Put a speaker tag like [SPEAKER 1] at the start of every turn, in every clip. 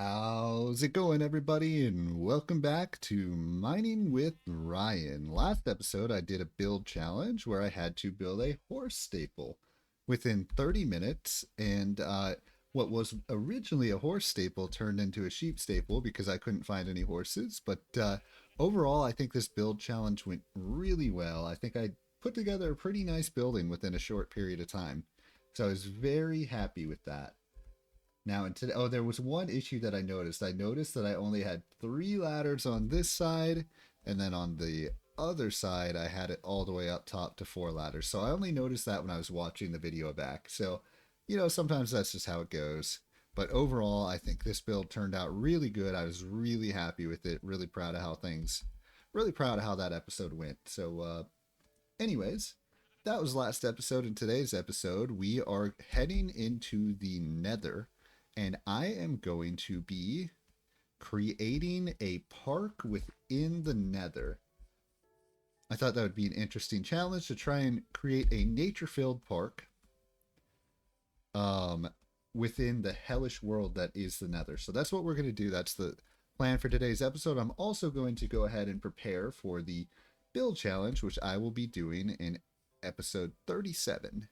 [SPEAKER 1] How's it going, everybody? And welcome back to Mining with Ryan. Last episode, I did a build challenge where I had to build a horse staple within 30 minutes. And what was originally a horse staple turned into a sheep staple because I couldn't find any horses. But overall, I think this build challenge went really well. I think I put together a pretty nice building within a short period of time. So I was very happy with that. Now, and today, oh, there was one issue that I noticed. I noticed that I only had 3 ladders on this side, and then on the other side, I had it all the way up top to 4 ladders. So I only noticed that when I was watching the video back. So, sometimes that's just how it goes. But overall, I think this build turned out really good. I was really happy with it. Really proud of how that episode went. So, anyways, that was last episode. In today's episode, we are heading into the Nether, and I am going to be creating a park within the Nether. I thought that would be an interesting challenge to try and create a nature-filled park within the hellish world that is the Nether. So that's what we're going to do. That's the plan for today's episode. I'm also going to go ahead and prepare for the build challenge, which I will be doing in episode 37.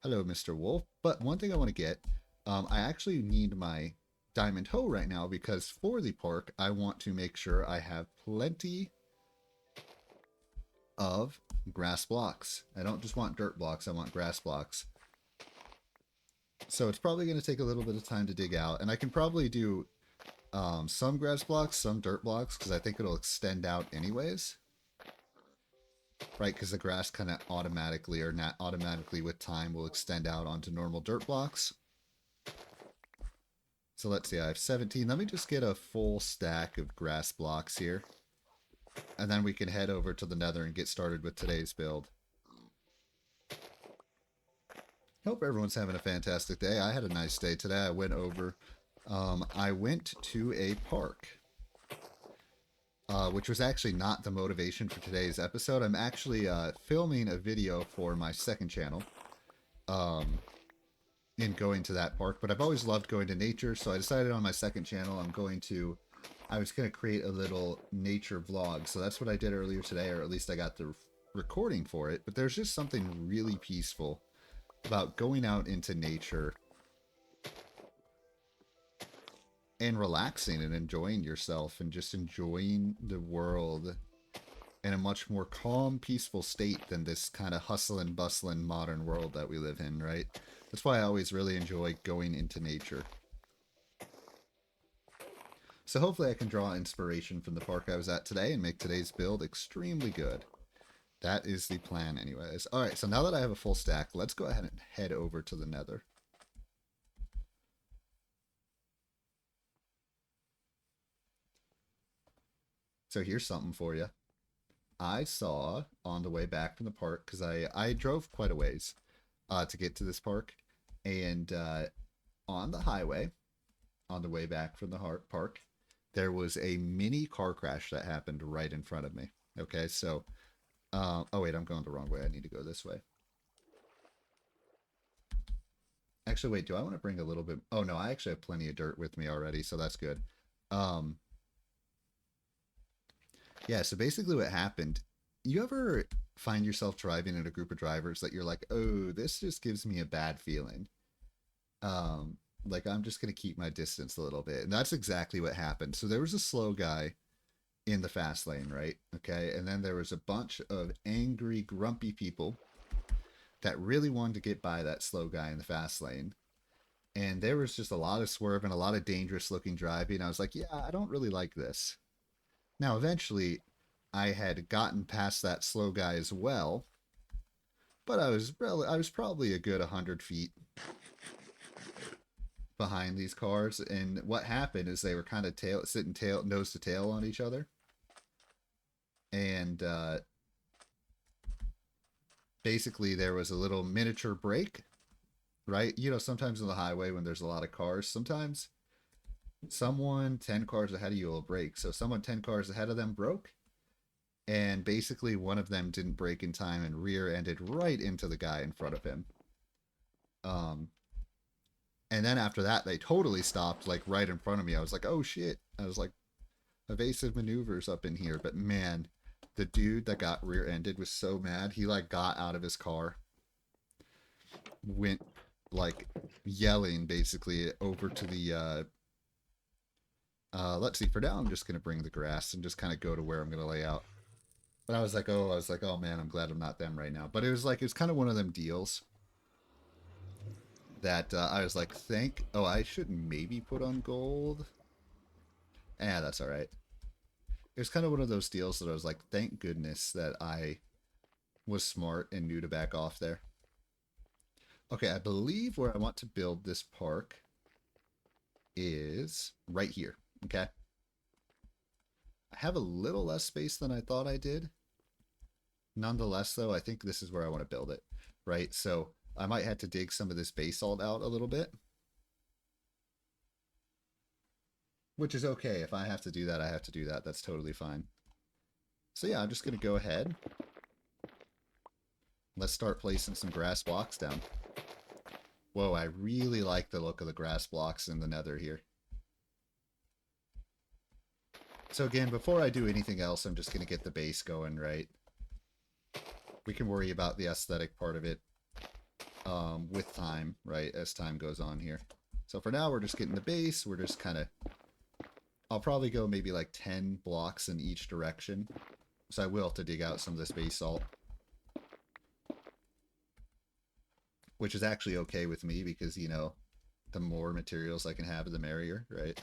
[SPEAKER 1] Hello, Mr. Wolf. But one thing I want to get, I actually need my diamond hoe right now because for the park, I want to make sure I have plenty of grass blocks. I don't just want dirt blocks, I want grass blocks. So it's probably going to take a little bit of time to dig out, and I can probably do some grass blocks, some dirt blocks, because I think it'll extend out anyways. Right, because the grass kind of automatically, or not automatically with time, will extend out onto normal dirt blocks. So let's see, I have 17. Let me just get a full stack of grass blocks here. And then we can head over to the Nether and get started with today's build. Hope everyone's having a fantastic day. I had a nice day today. I went to a park. Which was actually not the motivation for today's episode. I'm actually filming a video for my second channel in going to that park, but I've always loved going to nature, so I decided on my second channel I was going to create a little nature vlog. So that's what I did earlier today, or at least I got the recording for it. But there's just something really peaceful about going out into nature and relaxing and enjoying yourself and just enjoying the world in a much more calm, peaceful state than this kind of hustle and bustling modern world that we live in, right? That's why I always really enjoy going into nature. So hopefully I can draw inspiration from the park I was at today and make today's build extremely good. That is the plan anyways. Alright, so now that I have a full stack, let's go ahead and head over to the Nether. So here's something for you. I saw on the way back from the park, because I drove quite a ways to get to this park, and on the highway, on the way back from the park, there was a mini car crash that happened right in front of me. Okay, so, oh wait, I'm going the wrong way. I need to go this way. Actually, wait, do I want to bring a little bit? Oh no, I actually have plenty of dirt with me already, so that's good. Yeah, so basically what happened, you ever find yourself driving in a group of drivers that you're like, oh, this just gives me a bad feeling. Like I'm just going to keep my distance a little bit. And that's exactly what happened. So there was a slow guy in the fast lane, right? Okay. And then there was a bunch of angry, grumpy people that really wanted to get by that slow guy in the fast lane. And there was just a lot of swerving, a lot of dangerous looking driving. I was like, yeah, I don't really like this. Now, eventually, I had gotten past that slow guy as well, but I was probably a good 100 feet behind these cars. And what happened is they were kind of sitting nose to tail on each other, and basically there was a little miniature break, right? You know, sometimes on the highway when there's a lot of cars, sometimes someone 10 cars ahead of you will brake. So someone 10 cars ahead of them broke, and basically one of them didn't brake in time and rear-ended right into the guy in front of him. And then after that, they totally stopped, like right in front of me. I was like, oh shit. I was like, evasive maneuvers up in here. But man, the dude that got rear-ended was so mad. He like got out of his car, went like yelling basically over to the let's see, for now I'm just gonna bring the grass and just kind of go to where I'm gonna lay out. But I was like, oh man, I'm glad I'm not them right now. But it was kind of one of them deals that I was like, oh, I should maybe put on gold. That's all right. It was kind of one of those deals that I was like, thank goodness that I was smart and knew to back off there. Okay, I believe where I want to build this park is right here. Okay. I have a little less space than I thought I did. Nonetheless, though, I think this is where I want to build it. Right? So I might have to dig some of this basalt out a little bit. Which is okay. If I have to do that, I have to do that. That's totally fine. So yeah, I'm just going to go ahead. Let's start placing some grass blocks down. Whoa, I really like the look of the grass blocks in the Nether here. So again, before I do anything else, I'm just going to get the base going, right? We can worry about the aesthetic part of it with time, right, as time goes on here. So for now, we're just getting the base. We're just kind of... I'll probably go maybe like 10 blocks in each direction. So I will have to dig out some of this basalt. Which is actually okay with me because, you know, the more materials I can have, the merrier, right?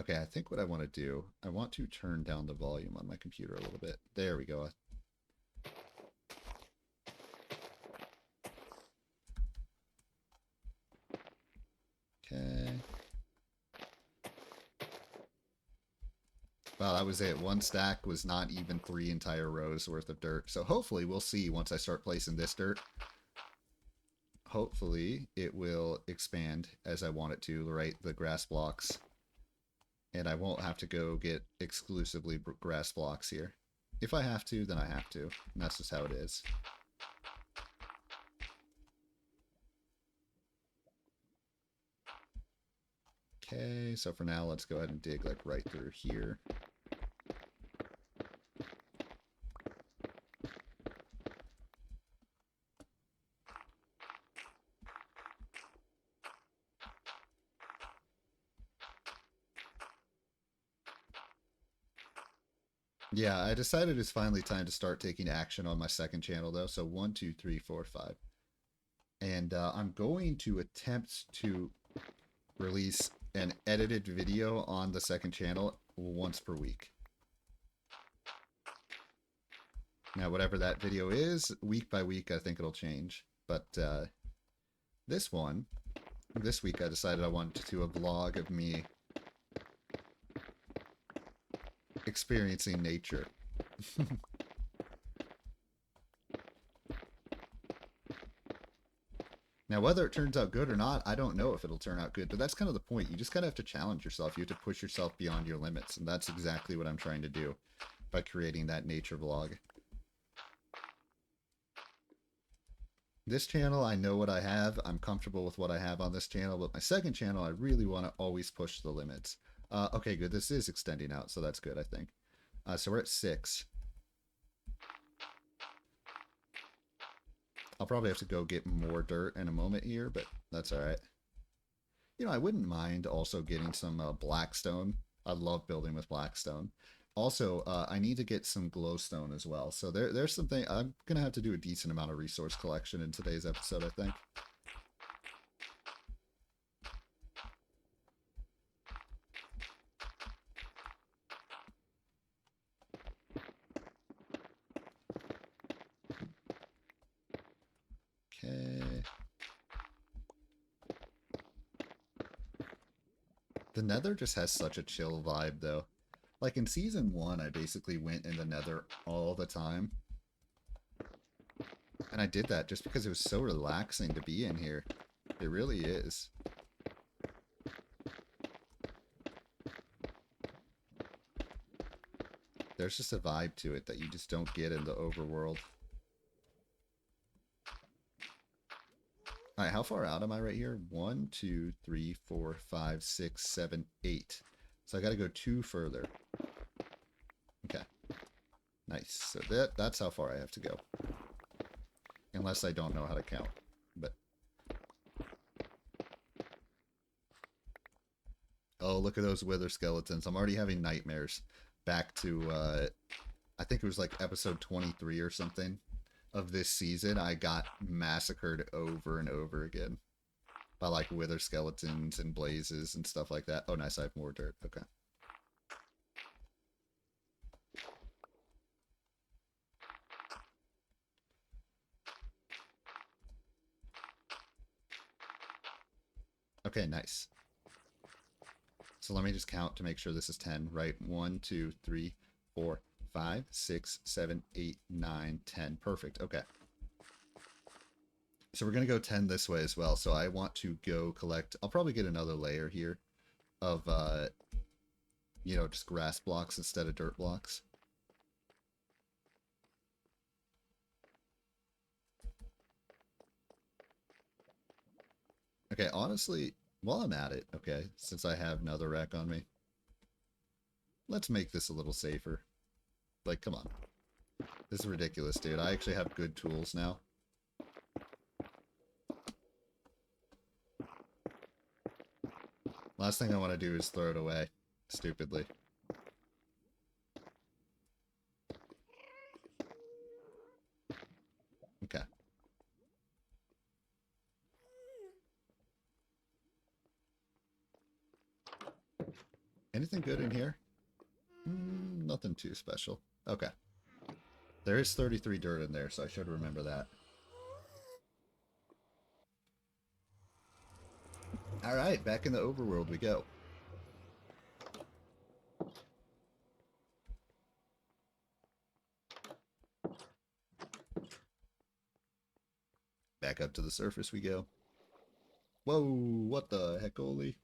[SPEAKER 1] Okay, I think what I want to do, I want to turn down the volume on my computer a little bit. There we go. Okay. Wow, that was it. One stack was not even 3 entire rows worth of dirt. So hopefully we'll see once I start placing this dirt. Hopefully it will expand as I want it to, right? The grass blocks. And I won't have to go get exclusively grass blocks here. If I have to, then I have to. And that's just how it is. Okay, so for now, let's go ahead and dig like right through here. Yeah, I decided it's finally time to start taking action on my second channel, though. So 1, 2, 3, 4, 5. And I'm going to attempt to release an edited video on the second channel once per week. Now, whatever that video is, week by week, I think it'll change. But this week, I decided I wanted to do a vlog of me experiencing nature. Now, whether it turns out good or not, I don't know if it'll turn out good, but that's kind of the point. You just kind of have to challenge yourself. You have to push yourself beyond your limits, and that's exactly what I'm trying to do by creating that nature vlog. This channel, I know what I have. I'm comfortable with what I have on this channel, but my second channel, I really want to always push the limits. Okay, good. This is extending out, so that's good, I think. So we're at 6. I'll probably have to go get more dirt in a moment here, but that's all right. You know, I wouldn't mind also getting some blackstone. I love building with blackstone. Also, I need to get some glowstone as well. So there's something I'm going to have to do a decent amount of resource collection in today's episode, I think. Okay. The Nether just has such a chill vibe, though. Like in Season 1, I basically went in the Nether all the time. And I did that just because it was so relaxing to be in here. It really is. There's just a vibe to it that you just don't get in the overworld. Alright, how far out am I right here? 1, 2, 3, 4, 5, 6, 7, 8. So I gotta go 2 further. Okay. Nice. So that's how far I have to go. Unless I don't know how to count. But oh, look at those wither skeletons. I'm already having nightmares. Back to I think it was like episode 23 or something of this season. I got massacred over and over again by like wither skeletons and blazes and stuff like that. Oh nice, I have more dirt. Okay. Okay, nice. So let me just count to make sure this is 10, right? 1, 2, 3, 4, 5, 6, 7, 8, 9, 10. Perfect. Okay. So we're going to go 10 this way as well. So I want to go collect, I'll probably get another layer here of, you know, just grass blocks instead of dirt blocks. Okay, honestly, while I'm at it, okay, since I have another rack on me, let's make this a little safer. Like, come on. This is ridiculous, dude. I actually have good tools now. Last thing I want to do is throw it away, stupidly. Okay. Anything good in here? Nothing too special. Okay. There is 33 dirt in there, so I should remember that. Alright, back in the overworld we go. Back up to the surface we go. Whoa, what the heck, Oli?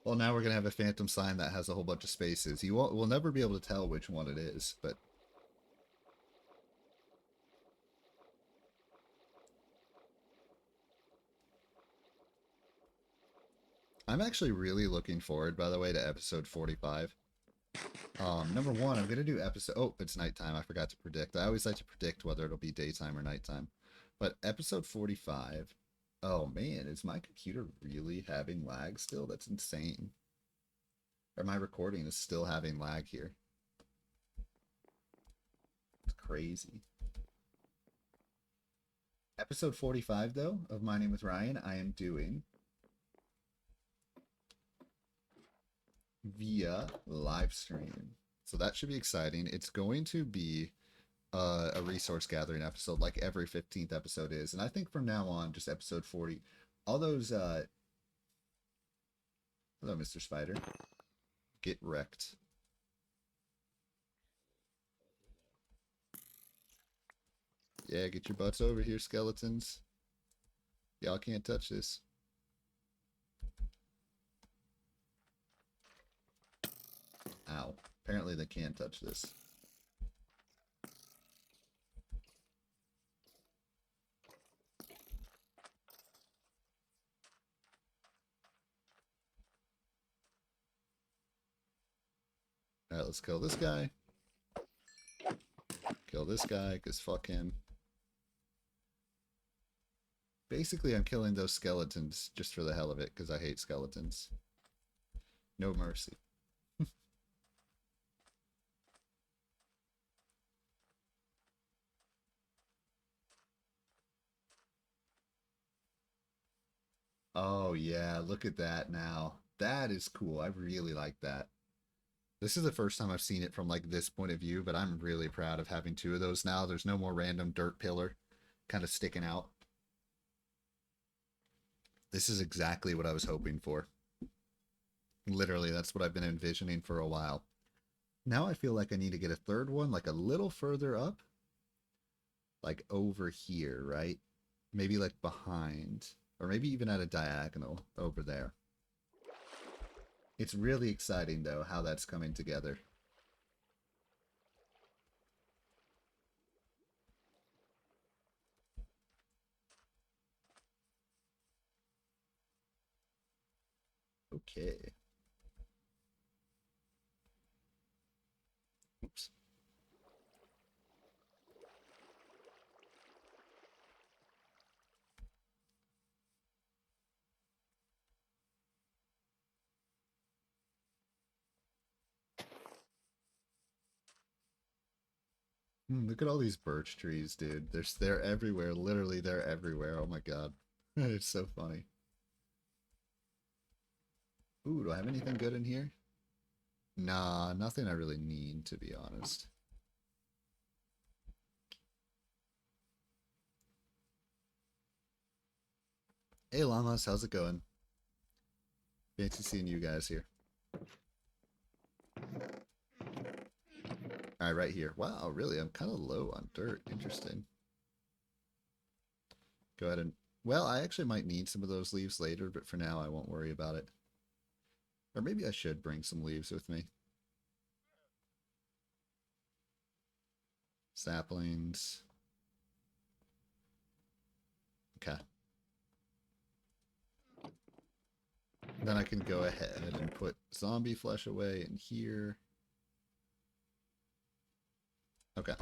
[SPEAKER 1] Well, now we're going to have a phantom sign that has a whole bunch of spaces. We'll never be able to tell which one it is, but... I'm actually really looking forward, by the way, to episode 45. Number one, I'm going to do episode... Oh, it's nighttime. I forgot to predict. I always like to predict whether it'll be daytime or nighttime. But episode 45... Oh, man, is my computer really having lag still? That's insane. Or my recording is still having lag here. It's crazy. Episode 45, though, of Mining with Ryan, I am doing via live stream. So that should be exciting. It's going to be a resource gathering episode like every 15th episode is. And I think from now on, just episode 40, all those... Hello, Mr. Spider. Get wrecked. Yeah, get your butts over here, skeletons. Y'all can't touch this. Ow. Apparently they can't touch this. Alright, let's kill this guy. Kill this guy, because fuck him. Basically, I'm killing those skeletons just for the hell of it, because I hate skeletons. No mercy. Oh, yeah, look at that now. That is cool. I really like that. This is the first time I've seen it from like this point of view, but I'm really proud of having 2 of those now. There's no more random dirt pillar kind of sticking out. This is exactly what I was hoping for. Literally, that's what I've been envisioning for a while. Now I feel like I need to get a third one, like a little further up. Like over here, right? Maybe like behind. Or maybe even at a diagonal over there. It's really exciting, though, how that's coming together. Okay. Oops. Look at all these birch trees, dude. They're everywhere. Literally, they're everywhere. Oh my god. It's so funny. Ooh, do I have anything good in here? Nah, nothing I really need, to be honest. Hey, llamas, how's it going? Fancy seeing you guys here. Alright, right here. Wow, really? I'm kind of low on dirt. Interesting. Go ahead and... Well, I actually might need some of those leaves later, but for now I won't worry about it. Or maybe I should bring some leaves with me. Saplings. Okay. Then I can go ahead and put zombie flesh away in here. Okay.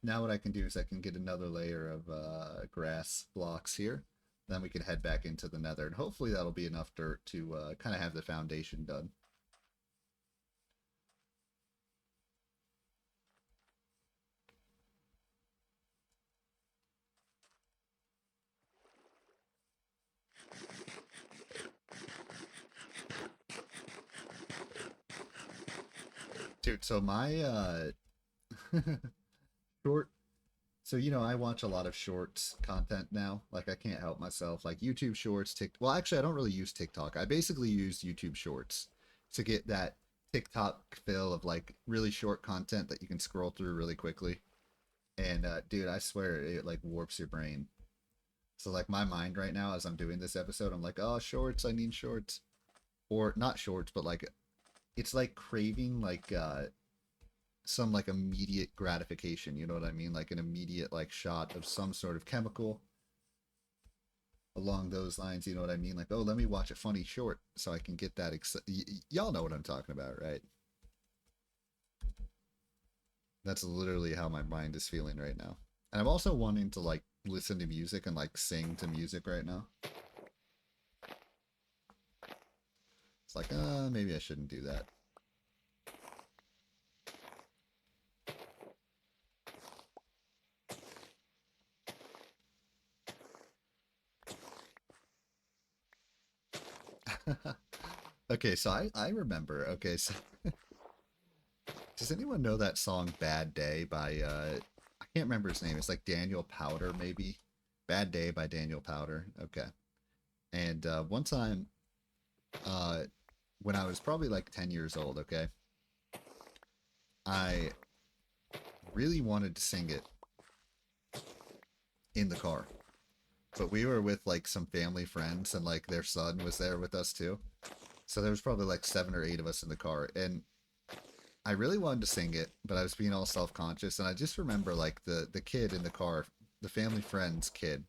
[SPEAKER 1] Now what I can do is I can get another layer of grass blocks here. Then we can head back into the nether. And hopefully that'll be enough dirt to kind of have the foundation done. Dude, so my short so I watch a lot of shorts content now. Like I can't help myself. Like YouTube shorts, well actually I don't really use TikTok. I basically use YouTube shorts to get that TikTok feel of like really short content that you can scroll through really quickly. And dude, I swear it like warps your brain. So like my mind right now as I'm doing this episode, I'm like, "Oh, shorts, I need shorts." Or not shorts, but like it's like craving like some like immediate gratification, you know what I mean? Like an immediate like shot of some sort of chemical along those lines, you know what I mean? Like, oh, let me watch a funny short so I can get that y'all know what I'm talking about, right? That's literally how my mind is feeling right now. And I'm also wanting to like listen to music and like sing to music right now. It's like, maybe I shouldn't do that. Okay, so I remember. Okay, so does anyone know that song "Bad Day" by I can't remember his name. It's like Daniel Powder, maybe. "Bad Day" by Daniel Powder. Okay. And one time, uh, when I was probably like 10 years old, okay, I really wanted to sing it in the car. But we were with like some family friends and like their son was there with us too. So there was probably like 7 or 8 of us in the car. And I really wanted to sing it, but I was being all self-conscious. And I just remember like the kid in the car, the family friend's kid,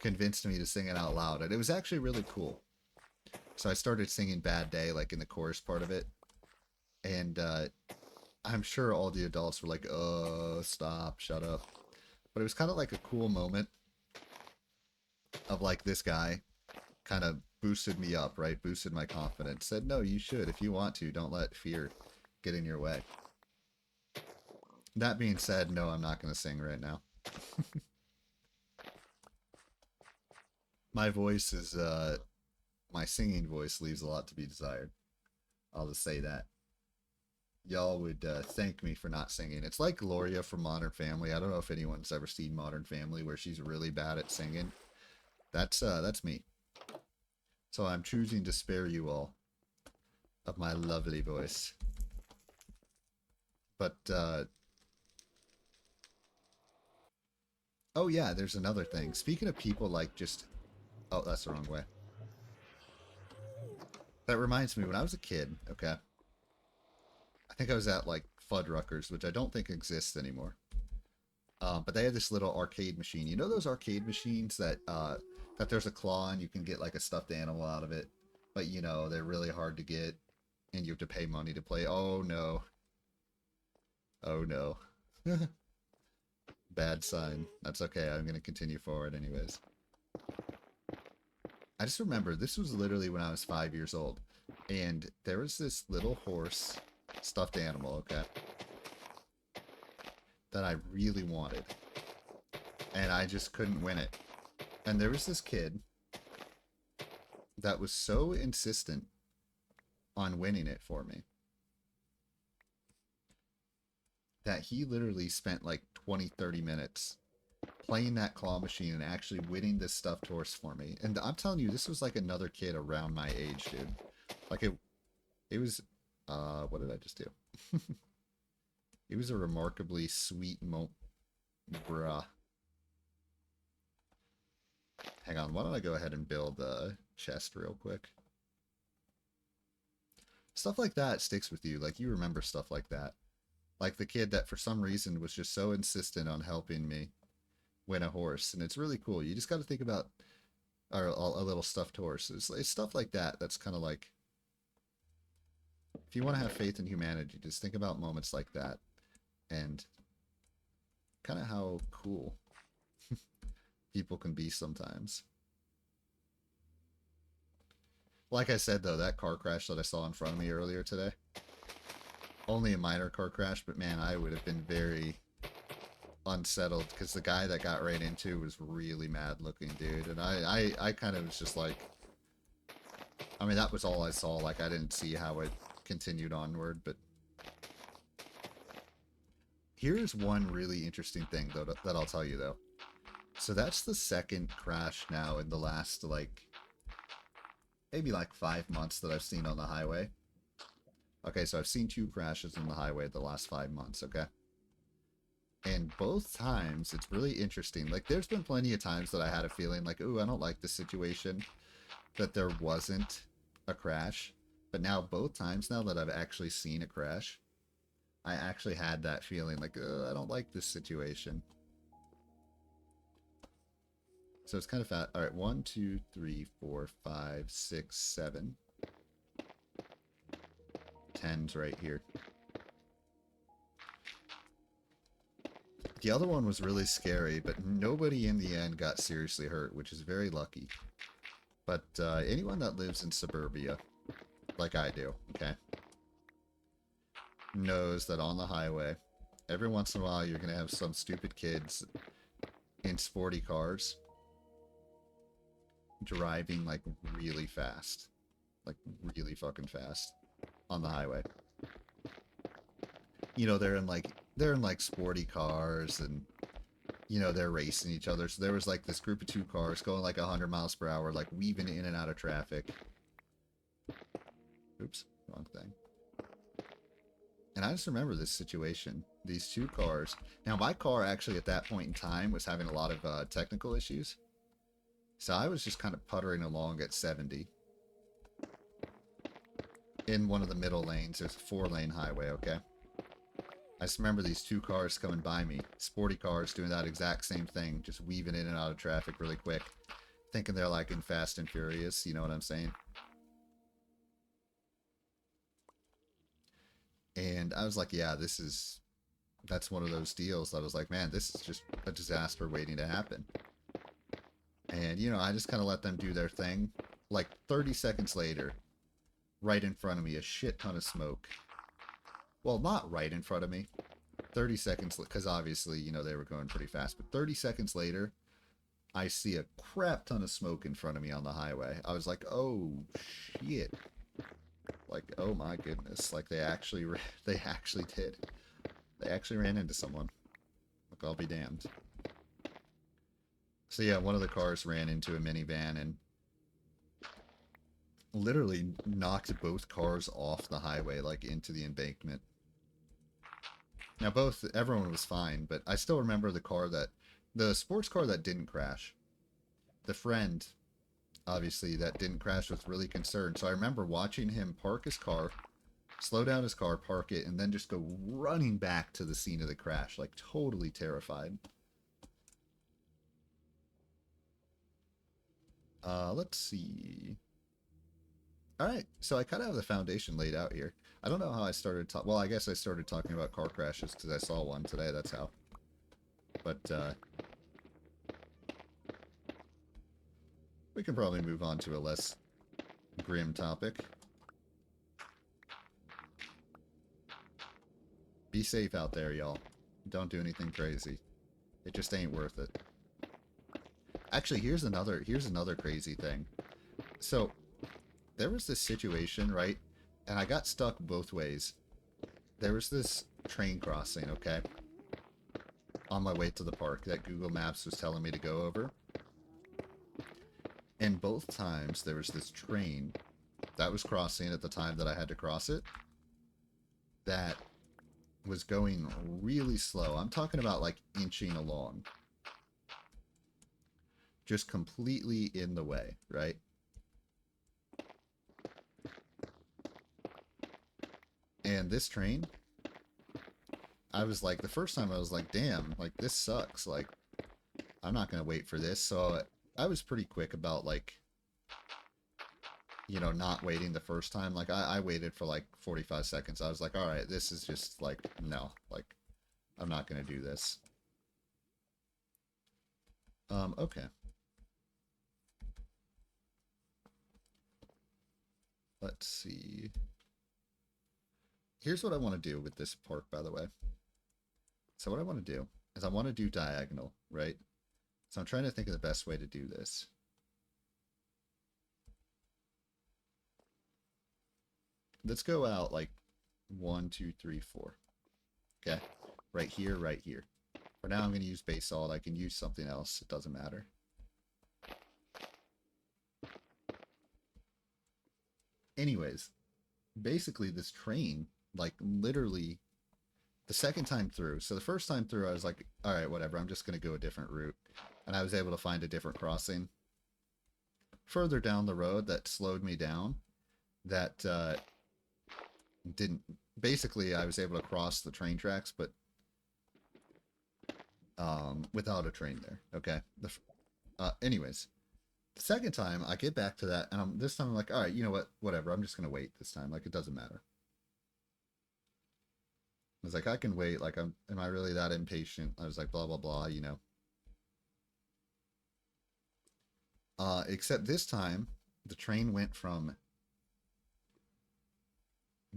[SPEAKER 1] convinced me to sing it out loud. And it was actually really cool. So I started singing "Bad Day" like in the chorus part of it. And I'm sure all the adults were like, "Oh, stop, shut up." But it was kind of like a cool moment of like this guy kind of boosted me up, right? Boosted my confidence. Said, "No, you should. If you want to, don't let fear get in your way." That being said, no, I'm not going to sing right now. My voice is, my singing voice leaves a lot to be desired. I'll just say that. Y'all would thank me for not singing. It's like Gloria from Modern Family. I don't know if anyone's ever seen Modern Family where she's really bad at singing. That's me. So I'm choosing to spare you all of my lovely voice. But oh yeah, there's another thing. Speaking of people like just oh, that's the wrong way. That reminds me when I was a kid, okay. I think I was at like Fuddruckers, which I don't think exists anymore. But they had this little arcade machine. You know those arcade machines that that there's a claw and you can get like a stuffed animal out of it, but you know, they're really hard to get and you have to pay money to play. Oh no. Oh no. Bad sign. That's okay. I'm going to continue forward anyways. I just remember this was literally when I was 5 years old. And there was this little horse, stuffed animal, okay, that I really wanted. And I just couldn't win it. And there was this kid that was so insistent on winning it for me that he literally spent like 20-30 minutes playing that claw machine and actually winning this stuffed horse for me. And I'm telling you, this was like another kid around my age, dude. Like it was, what did I just do? It was a remarkably sweet bruh. Hang on, why don't I go ahead and build a chest real quick? Stuff like that sticks with you. Like, you remember stuff like that. Like the kid that for some reason was just so insistent on helping me win a horse. And it's really cool. You just got to think about a little stuffed horse. It's stuff like that that's kind of like, if you want to have faith in humanity, just think about moments like that. And kind of how cool people can be sometimes. Like I said, though, that car crash that I saw in front of me earlier today, only a minor car crash, but man, I would have been very unsettled because the guy that got right into was really mad looking, dude. And I kind of was just like, I mean, that was all I saw. Like, I didn't see how it continued onward, but here's one really interesting thing, though, that I'll tell you, though. So that's the second crash now in the last, like, maybe like 5 months that I've seen on the highway. Okay, so I've seen 2 crashes on the highway the last 5 months, okay? And both times, it's really interesting. Like, there's been plenty of times that I had a feeling like, ooh, I don't like this situation, that there wasn't a crash. But now, both times now that I've actually seen a crash, I actually had that feeling like, I don't like this situation. So it's kind of fat. All right, 1, 2, 3, 4, 5, 6, 7. 10's right here. The other one was really scary, but nobody in the end got seriously hurt, which is very lucky. But anyone that lives in suburbia, like I do, okay, knows that on the highway, every once in a while you're going to have some stupid kids in sporty cars driving like really fast. Like really fucking fast on the highway. You know, they're in like sporty cars and you know, they're racing each other. So there was like this group of 2 cars going like 100 miles per hour, like weaving in and out of traffic. Oops, wrong thing. And I just remember this situation. These 2 cars. Now, my car actually at that point in time was having a lot of technical issues. So I was just kind of puttering along at 70. In one of the middle lanes. There's a 4-lane highway, okay? I just remember these 2 cars coming by me. Sporty cars doing that exact same thing. Just weaving in and out of traffic really quick. Thinking they're like in Fast and Furious. You know what I'm saying? And I was like, yeah, that's one of those deals that I was like, man, this is just a disaster waiting to happen. And, you know, I just kind of let them do their thing. Like 30 seconds later, right in front of me, a shit ton of smoke. Well, not right in front of me. 30 seconds, because obviously, you know, they were going pretty fast. But 30 seconds later, I see a crap ton of smoke in front of me on the highway. I was like, oh, shit. Like, oh my goodness. Like, they actually did. They actually ran into someone. Look, I'll be damned. So yeah, one of the cars ran into a minivan and literally knocked both cars off the highway, like into the embankment. Now everyone was fine, but I still remember the sports car that didn't crash. The friend, obviously, that didn't crash was really concerned. So I remember watching him park his car, slow down his car, park it, and then just go running back to the scene of the crash, like totally terrified. Let's see. All right, so I kind of have the foundation laid out here. I don't know how I started talking. Well, I guess I started talking about car crashes because I saw one today. That's how. But we can probably move on to a less grim topic. Be safe out there, y'all. Don't do anything crazy. It just ain't worth it. Actually, here's another crazy thing. So, there was this situation, right? And I got stuck both ways. There was this train crossing, okay? On my way to the park that Google Maps was telling me to go over. And both times there was this train that was crossing at the time that I had to cross it that was going really slow. I'm talking about like inching along. Just completely in the way, right? And this train, I was like, the first time I was like, damn, like this sucks. Like, I'm not going to wait for this. So I was pretty quick about like, you know, not waiting the first time. Like I waited for like 45 seconds. I was like, all right, this is just like, no, like I'm not going to do this. Okay. Let's see. Here's what I want to do with this park, by the way. So what I want to do is I want to do diagonal, right? So I'm trying to think of the best way to do this. Let's go out like 1, 2, 3, 4. Okay. Right here, right here. For now, I'm going to use basalt. I can use something else. It doesn't matter. Anyways, basically this train, like literally the second time through. So the first time through, I was like, all right, whatever. I'm just going to go a different route. And I was able to find a different crossing. Further down the road that slowed me down. That didn't... Basically, I was able to cross the train tracks, but without a train there. Okay. Anyways, the second time I get back to that, and this time I'm like, all right, you know what? Whatever. I'm just going to wait this time. Like, it doesn't matter. I was like, I can wait. Like, am I really that impatient? I was like, blah, blah, blah, you know. Except this time, the train went from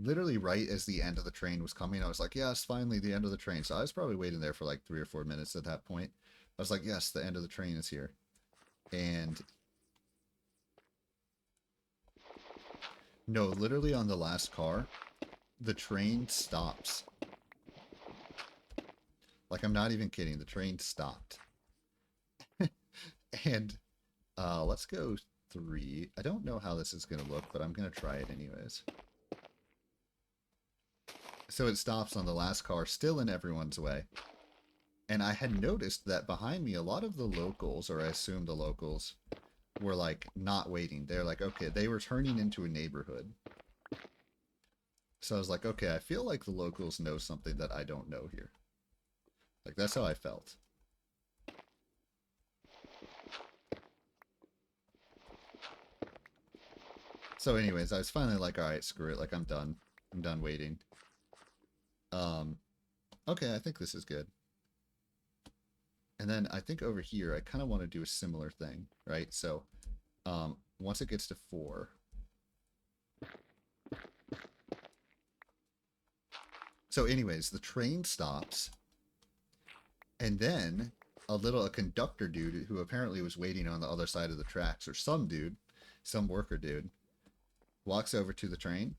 [SPEAKER 1] literally right as the end of the train was coming. I was like, yes, finally the end of the train. So I was probably waiting there for like 3 or 4 minutes at that point. I was like, yes, the end of the train is here. And no, literally on the last car, the train stops. Like, I'm not even kidding. The train stopped. And let's go 3. I don't know how this is going to look, but I'm going to try it anyways. So it stops on the last car, still in everyone's way. And I had noticed that behind me, a lot of the locals, or I assume the locals, were like not waiting. They're like, okay, they were turning into a neighborhood. So I was like, okay, I feel like the locals know something that I don't know here. Like, that's how I felt. So anyways, I was finally like, all right, screw it. Like, I'm done. I'm done waiting. Okay, I think this is good. And then I think over here, I kind of want to do a similar thing, right? So, once it gets to 4. So anyways, the train stops. And then a conductor dude who apparently was waiting on the other side of the tracks, or some dude, some worker dude, walks over to the train.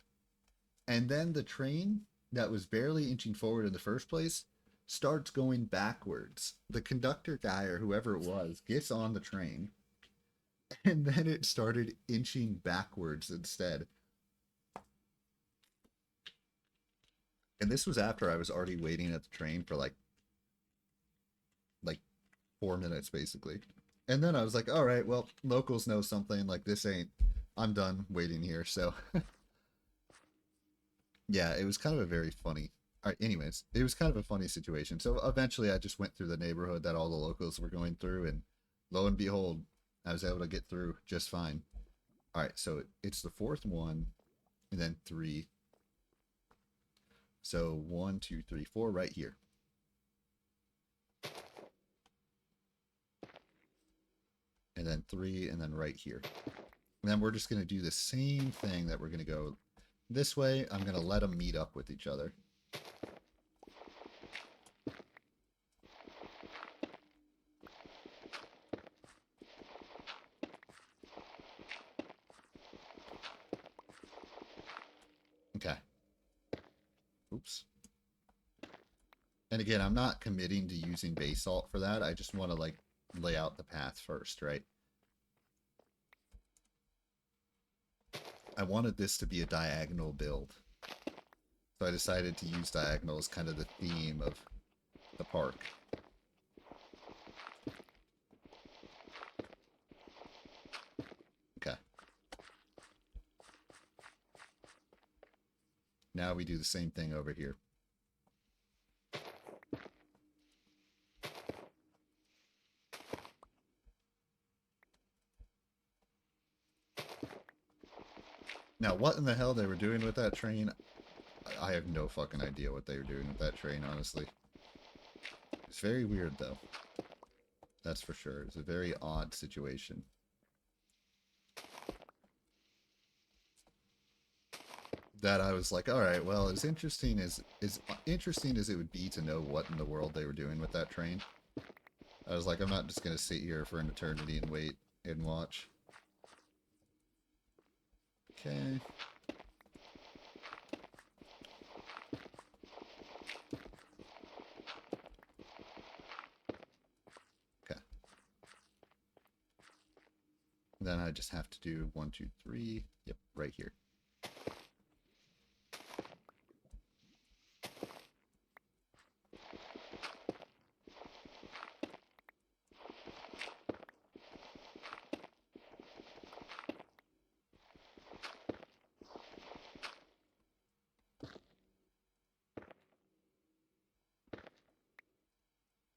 [SPEAKER 1] And then the train that was barely inching forward in the first place starts going backwards. The conductor guy or whoever it was gets on the train, and then it started inching backwards instead. And this was after I was already waiting at the train for like 4 minutes basically. And then I was like, all right, well, locals know something. Like, this ain't... I'm done waiting here, so... Yeah, it was kind of a very funny... All right, anyways, it was kind of a funny situation. So eventually I just went through the neighborhood that all the locals were going through, and lo and behold, I was able to get through just fine. All right, so it's the fourth one, and then 3. So 1, 2, 3, 4 right here. And then 3, and then right here. And then we're just going to do the same thing that we're going to go this way. I'm going to let them meet up with each other. Okay. Oops. And again, I'm not committing to using basalt for that. I just want to like lay out the path first, right? I wanted this to be a diagonal build. So I decided to use diagonal as kind of the theme of the park. Okay. Now we do the same thing over here. Now, what in the hell they were doing with that train, I have no fucking idea what they were doing with that train, honestly. It's very weird, though. That's for sure. It's a very odd situation. That I was like, all right, well, as interesting as it would be to know what in the world they were doing with that train, I was like, I'm not just gonna sit here for an eternity and wait and watch. Okay. Okay. Then I just have to do 1, 2, 3. Yep, right here.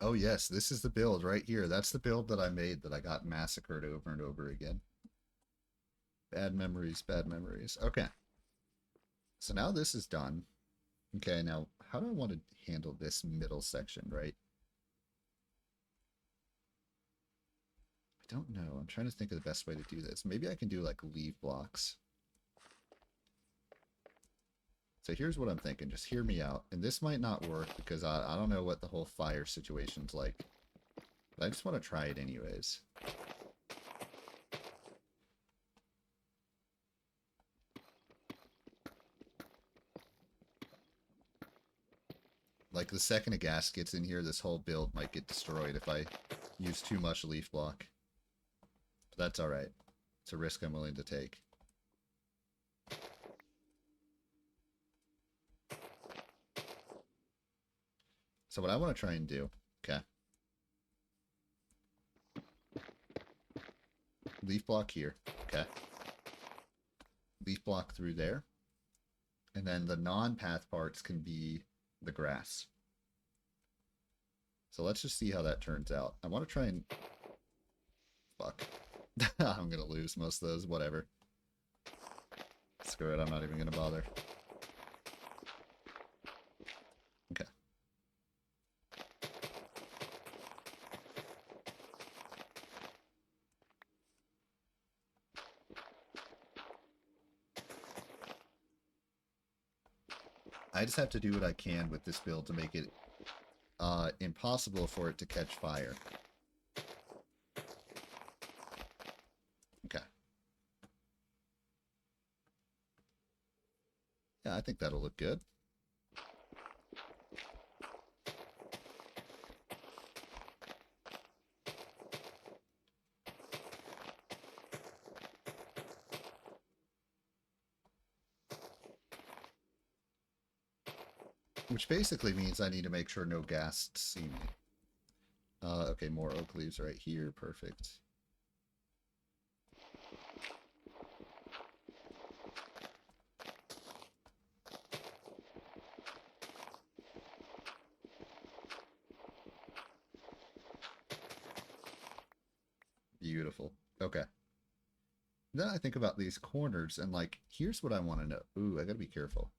[SPEAKER 1] Oh yes, this is the build right here. That's the build that I made that I got massacred over and over again. Bad memories, bad memories. Okay. So now this is done. Okay, now how do I want to handle this middle section, right? I don't know. I'm trying to think of the best way to do this. Maybe I can do like leaf blocks. So here's what I'm thinking. Just hear me out. And this might not work because I don't know what the whole fire situation's like. But I just want to try it anyways. Like the second a gas gets in here, this whole build might get destroyed if I use too much leaf block. But that's alright. It's a risk I'm willing to take. So what I want to try and do, okay. Leaf block here, okay. Leaf block through there. And then the non-path parts can be the grass. So let's just see how that turns out. I want to try and... Fuck. I'm going to lose most of those, whatever. Screw it, I'm not even going to bother. Okay. I just have to do what I can with this build to make it impossible for it to catch fire. Okay. Yeah, I think that'll look good. Which basically means I need to make sure no ghasts see me. Okay, more oak leaves right here. Perfect. Beautiful. Okay. Then I think about these corners and like, here's what I want to know. Ooh, I gotta be careful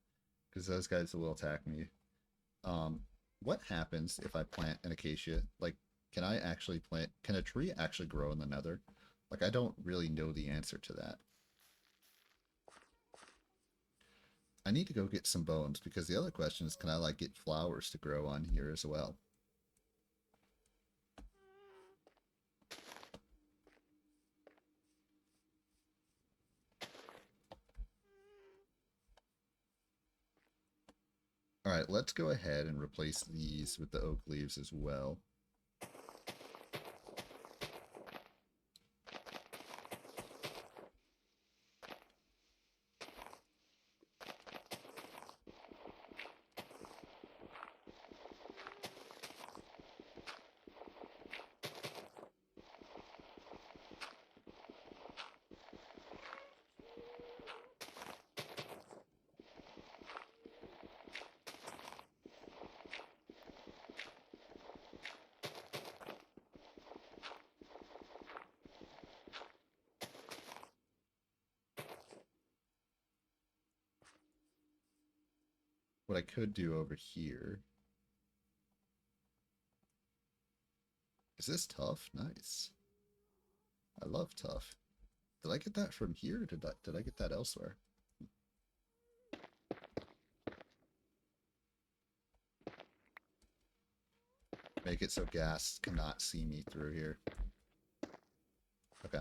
[SPEAKER 1] because those guys will attack me. Um, what happens if I plant an acacia? Like, can I actually plant? Can a tree actually grow in the Nether? Like, I don't really know the answer to that. I need to go get some bones because the other question is, can I like get flowers to grow on here as well? All right, let's go ahead and replace these with the oak leaves as well. What I could do over here. Is this tough? Nice. I love tough. Did I get that from here? Or did I get that elsewhere? Make it so gas cannot see me through here. Okay.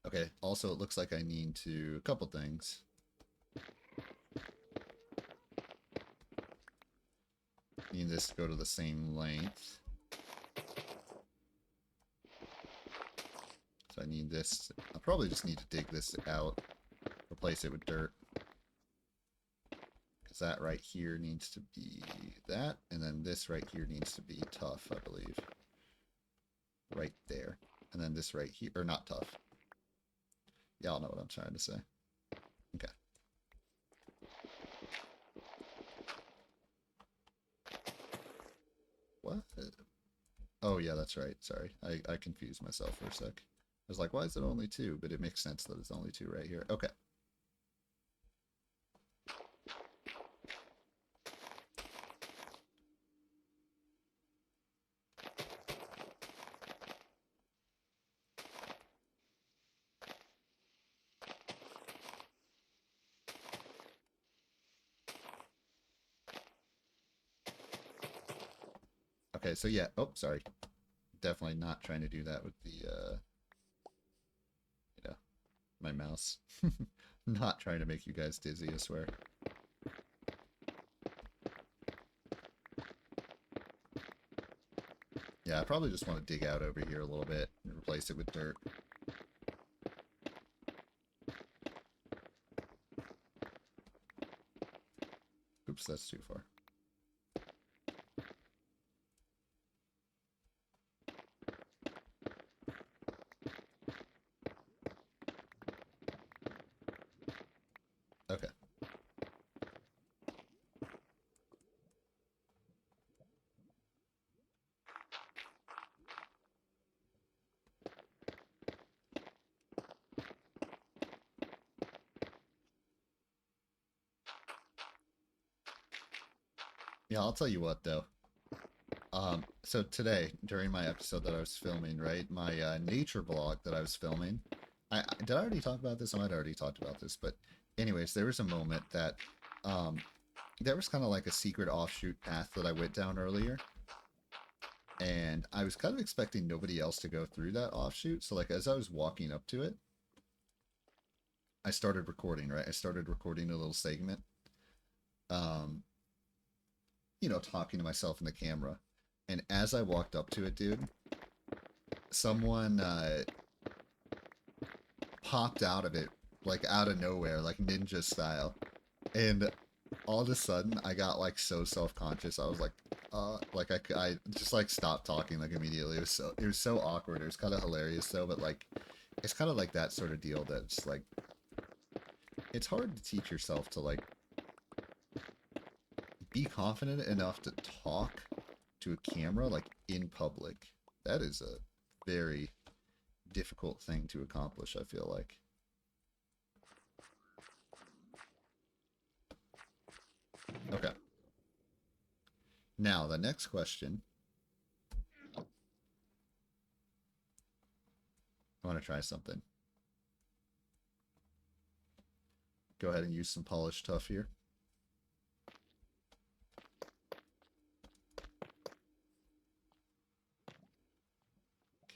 [SPEAKER 1] Okay, also it looks like I need to, a couple things. Need this to go to the same length. So I need this, I probably just need to dig this out, replace it with dirt. Because that right here needs to be that, and then this right here needs to be tough, I believe. Right there. And then this right here, or not tough. Y'all know what I'm trying to say. Okay. What? Oh, yeah, that's right. Sorry. I confused myself for a sec. I was like, why is it only two? But it makes sense that it's only two right here. Okay. Okay, so yeah. Oh, sorry. Definitely not trying to do that with the, you know, my mouse. Not trying to make you guys dizzy, I swear. Yeah, I probably just want to dig out over here a little bit and replace it with dirt. Oops, that's too far. Okay. Yeah, I'll tell you what, though. So today, during my episode that I was filming, right, my nature vlog that I was filming, did I already talk about this? I might have already talked about this, but anyways, there was a moment that um, there was kind of like a secret offshoot path that I went down earlier, and I was kind of expecting nobody else to go through that offshoot. So like as I was walking up to it, I started recording, right? I started recording a little segment, um, talking to myself in the camera. And as I walked up to it, dude, someone popped out of it, like out of nowhere, like ninja style. And all of a sudden, I got like so self-conscious. I was like I just like stopped talking like immediately. It was so awkward. It was kind of hilarious though, but like it's kind of like that sort of deal that's like it's hard to teach yourself to like be confident enough to talk to a camera, like, in public. That is a very difficult thing to accomplish, I feel like. Okay. Now, the next question. I want to try something. Go ahead and use some polished tuff here.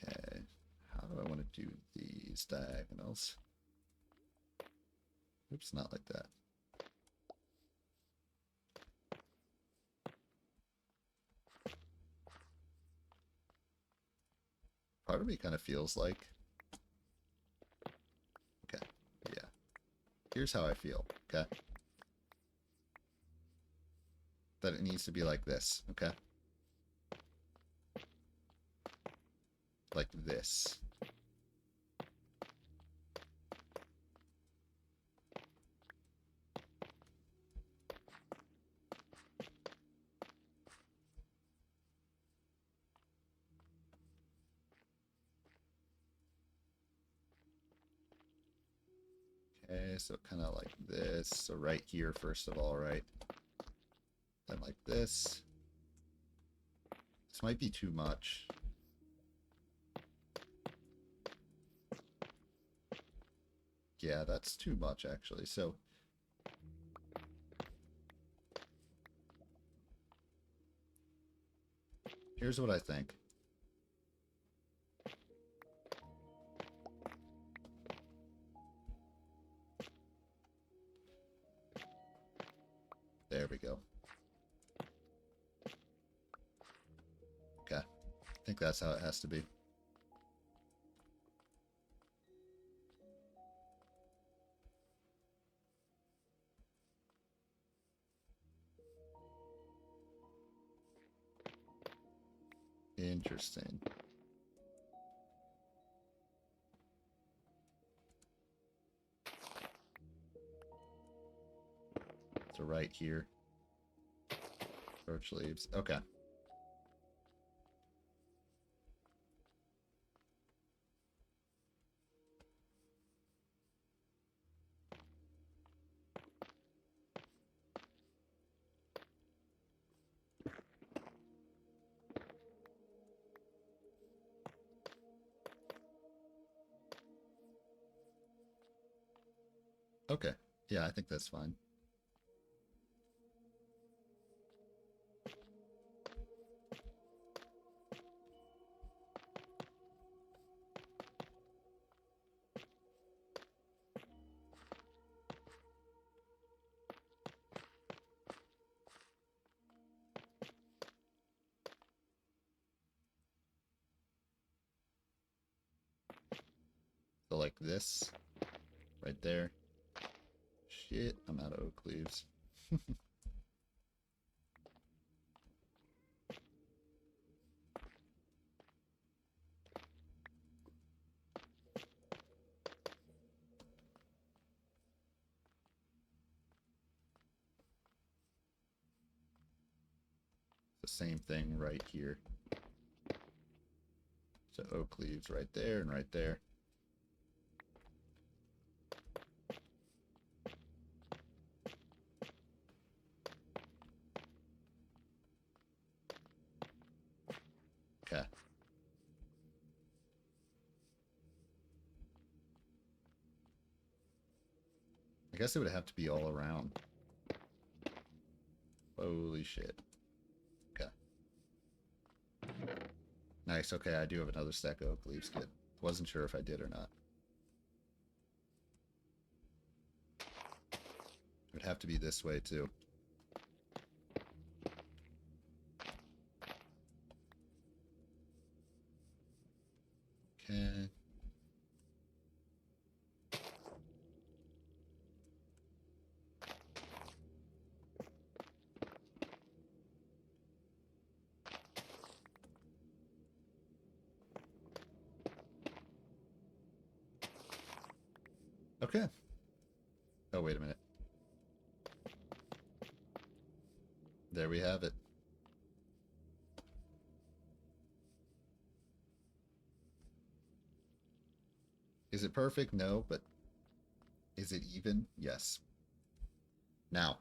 [SPEAKER 1] Okay. How do I want to do these diagonals? Oops, not like that. Part of me kind of feels like... Okay, yeah. Here's how I feel, okay? That it needs to be like this, okay? Like this. Okay, so kind of like this. So right here, first of all, right? Then like this. This might be too much. Yeah, that's too much, actually. So here's what I think. There we go. Okay. I think that's how it has to be. Interesting. So right here. Birch leaves. Okay. Okay. Yeah, I think that's fine. So like this. Right there. Shit, I'm out of oak leaves. The same thing right here. So oak leaves right there and right there. Okay. I guess it would have to be all around. Holy shit. Okay. Nice. Okay, I do have another stack of oak leaves. Good. Wasn't sure if I did or not. It would have to be this way too. Okay. Okay. Oh, wait a minute. we have it. Is it perfect? No, but is it even? Yes. Now,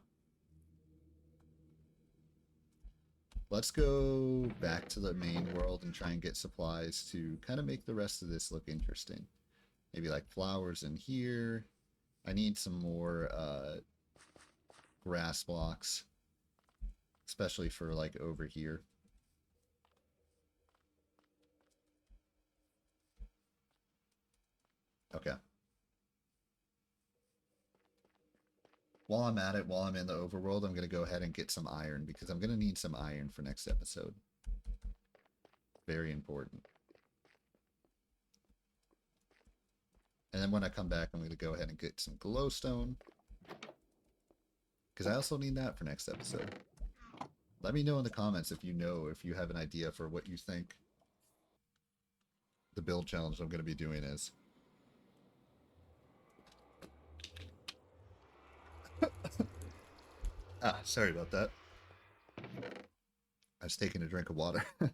[SPEAKER 1] let's go back to the main world and try and get supplies to kind of make the rest of this look interesting. Maybe like flowers in here. I need some more grass blocks, especially for like over here. Okay. While I'm at it, while I'm in the overworld, I'm going to go ahead and get some iron because I'm going to need some iron for next episode. Very important. And then when I come back, I'm going to go ahead and get some glowstone because I also need that for next episode. Let me know in the comments if you have an idea for what you think the build challenge I'm going to be doing is. Sorry about that. I was taking a drink of water and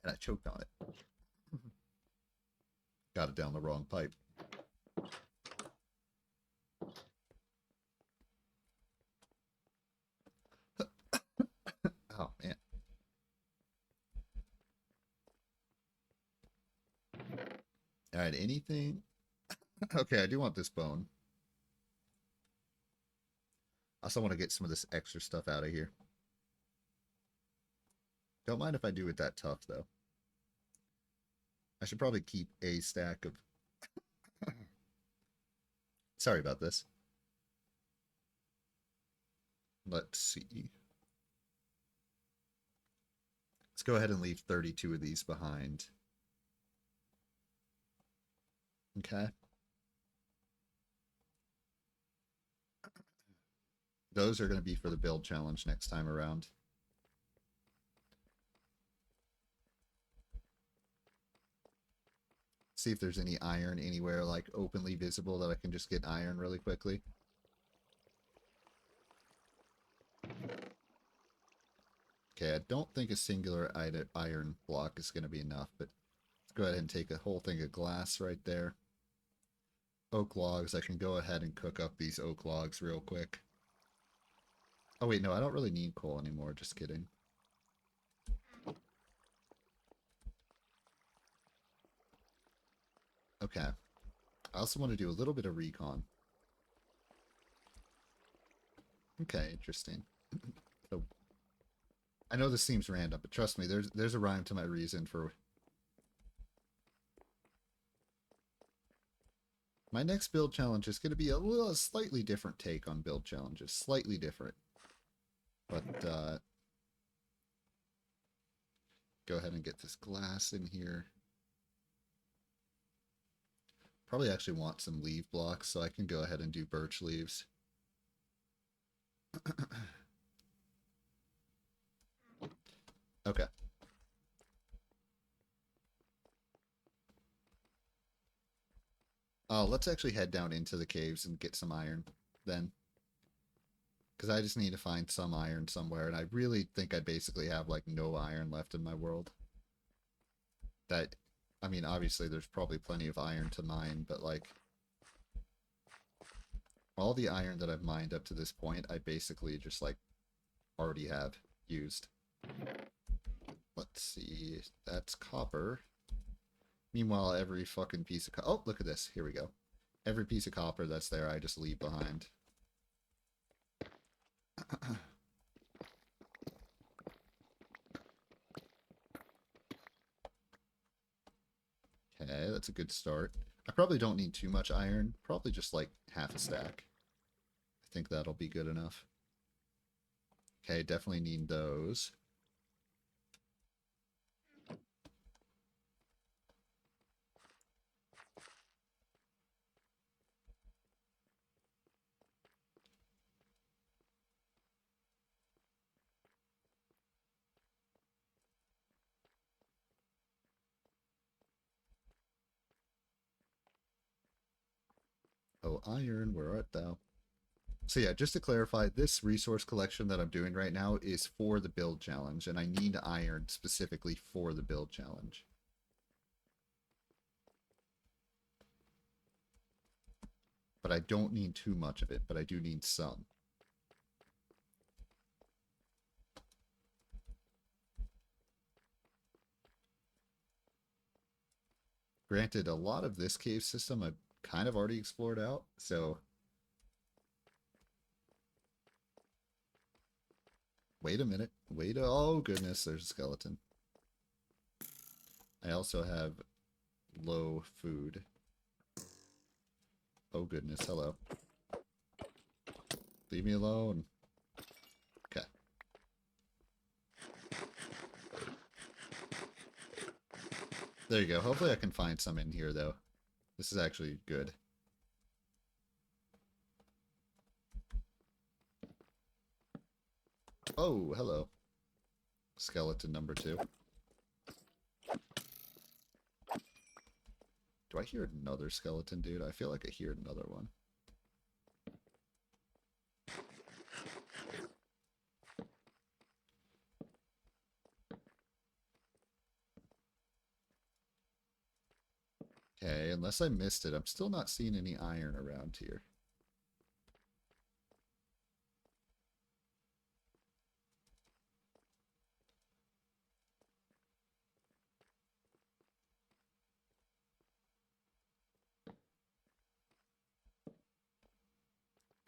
[SPEAKER 1] I choked on it. Got it down the wrong pipe. Oh, man. All right, anything? Okay, I do want this bone. I also want to get some of this extra stuff out of here. Don't mind if I do it that tough, though. I should probably keep a stack of... Sorry about this. Let's see. Let's go ahead and leave 32 of these behind. Okay. Those are going to be for the build challenge next time around. See if there's any iron anywhere like openly visible that I can just get iron really quickly. Okay, I don't think a singular iron block is going to be enough, but let's go ahead and take a whole thing of glass right there. Oak logs, I can go ahead and cook up these oak logs real quick. Oh wait, no, I don't really need coal anymore, just kidding. Okay. I also want to do a little bit of recon. Okay, interesting. So, I know this seems random, but trust me, there's a rhyme to my reason for... My next build challenge is going to be a slightly different take on build challenges. Slightly different. But, go ahead and get this glass in here. Probably actually want some leaf blocks, so I can go ahead and do birch leaves. Okay. Oh, let's actually head down into the caves and get some iron then. Because I just need to find some iron somewhere, and I really think I basically have, like, no iron left in my world. That, I mean, obviously there's probably plenty of iron to mine, but, like, all the iron that I've mined up to this point, I basically just, like, already have used. Let's see, that's copper. Meanwhile, every fucking piece of oh, look at this. Here we go. Every piece of copper that's there, I just leave behind. Okay, that's a good start. I probably don't need too much iron. Probably just like half a stack. I think that'll be good enough. Okay, definitely need those. Oh, iron, where art thou? So yeah, just to clarify, this resource collection that I'm doing right now is for the build challenge, and I need iron specifically for the build challenge. But I don't need too much of it, but I do need some. Granted, a lot of this cave system I've kind of already explored out, so... Wait a minute. Wait. Oh, goodness, there's a skeleton. I also have low food. Oh, goodness, hello. Leave me alone. Okay. There you go. Hopefully I can find some in here, though. This is actually good. Oh, hello. Skeleton number 2. Do I hear another skeleton, dude? I feel like I hear another one. Okay, unless I missed it, I'm still not seeing any iron around here.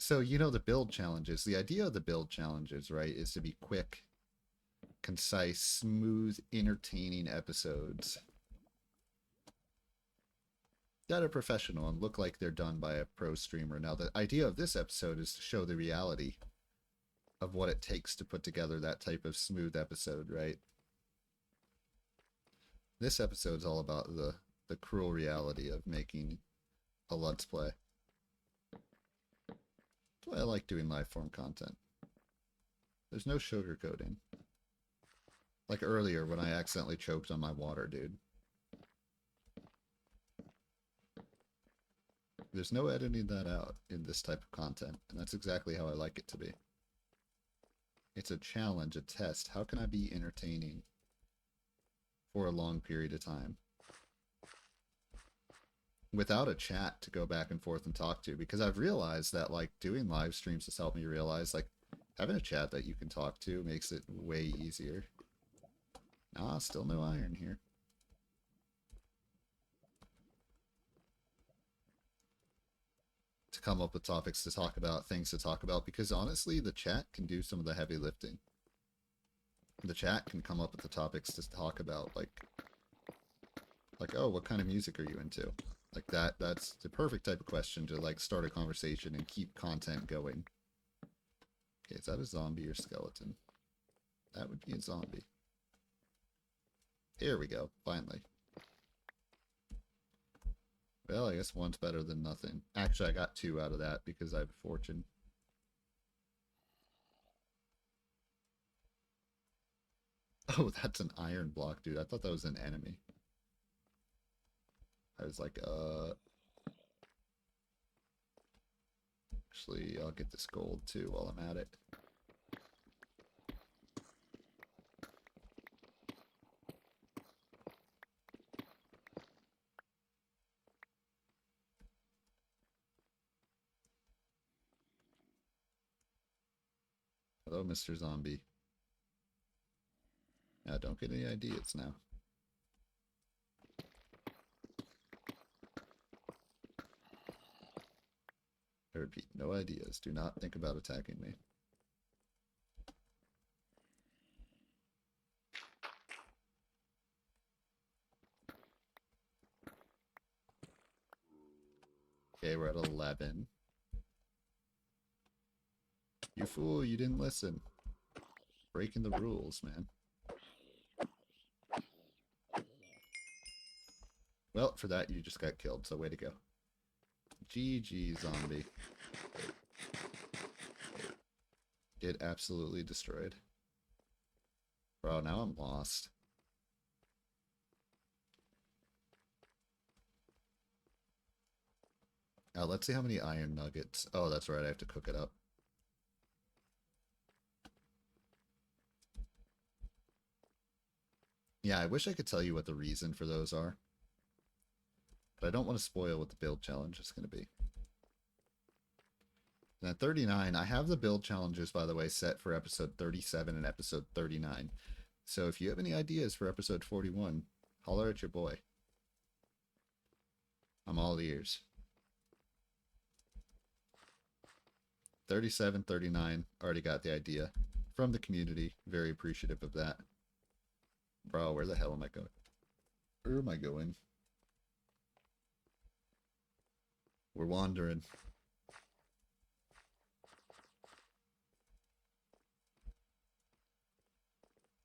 [SPEAKER 1] So, you know, the build challenges, the idea of the build challenges, right, is to be quick, concise, smooth, entertaining episodes that are professional and look like they're done by a pro streamer. Now, the idea of this episode is to show the reality of what it takes to put together that type of smooth episode, right? This episode's all about the cruel reality of making a Let's Play. That's why I like doing live form content. There's no sugarcoating. Like earlier when I accidentally choked on my water, dude. There's no editing that out in this type of content, and that's exactly how I like it to be. It's a challenge, a test. How can I be entertaining for a long period of time without a chat to go back and forth and talk to? Because I've realized that, like, doing live streams has helped me realize, like, having a chat that you can talk to makes it way easier. Ah, still no iron here. To come up with topics to talk about, things to talk about, because honestly, the chat can do some of the heavy lifting. The chat can come up with the topics to talk about, like, oh, what kind of music are you into? Like that's the perfect type of question to, like, start a conversation and keep content going. Okay, is that a zombie or skeleton? That would be a zombie. Here we go, finally. Well, I guess one's better than nothing. Actually, I got 2 out of that because I have fortune. Oh, that's an iron block, dude. I thought that was an enemy. I was like, actually, I'll get this gold too while I'm at it. Hello, Mr. Zombie. Yeah, don't get any ideas now. I repeat, no ideas. Do not think about attacking me. Okay, we're at 11. You fool, you didn't listen. Breaking the rules, man. Well, for that, you just got killed, so way to go. GG, zombie. Get absolutely destroyed. Bro, now I'm lost. Now, let's see how many iron nuggets. Oh, that's right, I have to cook it up. Yeah, I wish I could tell you what the reason for those are. But I don't want to spoil what the build challenge is going to be. And at 39, I have the build challenges, by the way, set for episode 37 and episode 39. So if you have any ideas for episode 41, holler at your boy. I'm all ears. 37, 39, already got the idea from the community. Very appreciative of that. Bro, where the hell am I going? Where am I going? We're wandering.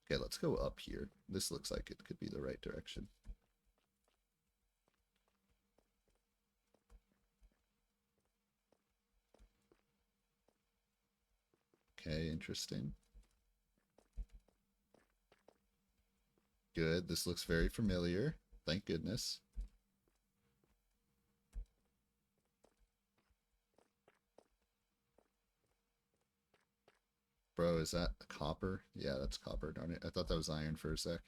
[SPEAKER 1] Okay, let's go up here. This looks like it could be the right direction. Okay, interesting. Good. This looks very familiar. Thank goodness. Bro, is that copper? Yeah, that's copper, darn it. I thought that was iron for a sec.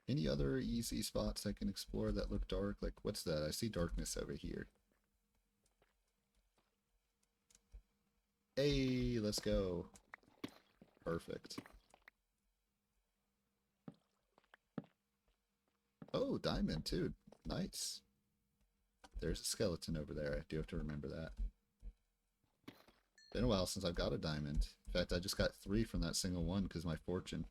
[SPEAKER 1] Any other easy spots I can explore that look dark? Like, what's that? I see darkness over here. Hey, let's go. Perfect. Oh, diamond, too. Nice. There's a skeleton over there. I do have to remember that. Been a while since I've got a diamond. In fact, I just got 3 from that single one because my fortune.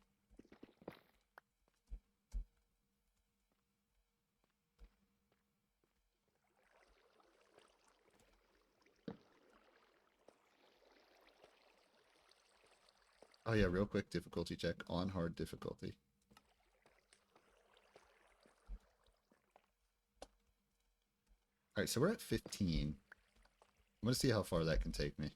[SPEAKER 1] Oh yeah, real quick difficulty check on hard difficulty. Alright, so we're at 15. I'm going to see how far that can take me. Of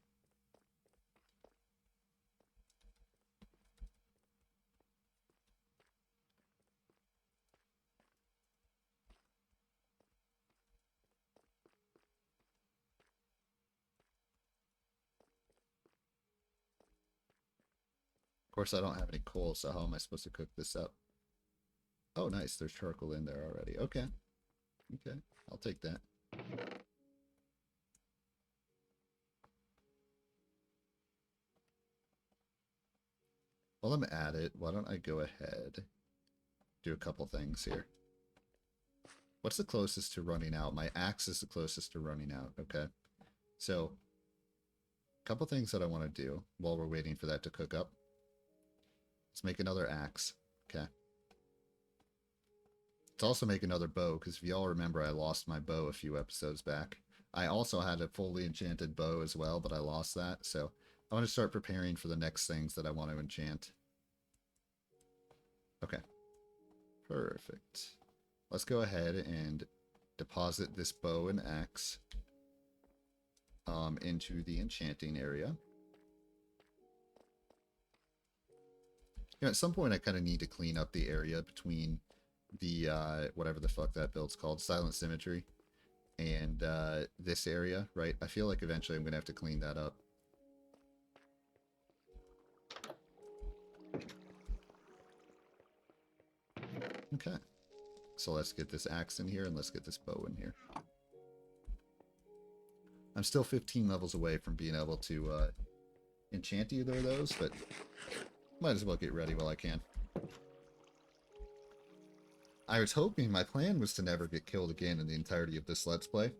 [SPEAKER 1] course, I don't have any coal, so how am I supposed to cook this up? Oh, nice. There's charcoal in there already. Okay. Okay. I'll take that. While I'm at it, why don't I go ahead, do a couple things here. What's the closest to running out? My axe is the closest to running out, okay? So, a couple things that I want to do while we're waiting for that to cook up. Let's make another axe, okay? Let's also make another bow, because if y'all remember, I lost my bow a few episodes back. I also had a fully enchanted bow as well, but I lost that, so I want to start preparing for the next things that I want to enchant. Okay. Perfect. Let's go ahead and deposit this bow and axe into the enchanting area. You know, at some point I kind of need to clean up the area between the, whatever the fuck that build's called, Silent Symmetry, and this area, right? I feel like eventually I'm going to have to clean that up. Okay. So let's get this axe in here and let's get this bow in here. I'm still 15 levels away from being able to enchant either of those, but might as well get ready while I can. I was hoping, my plan was to never get killed again in the entirety of this Let's Play.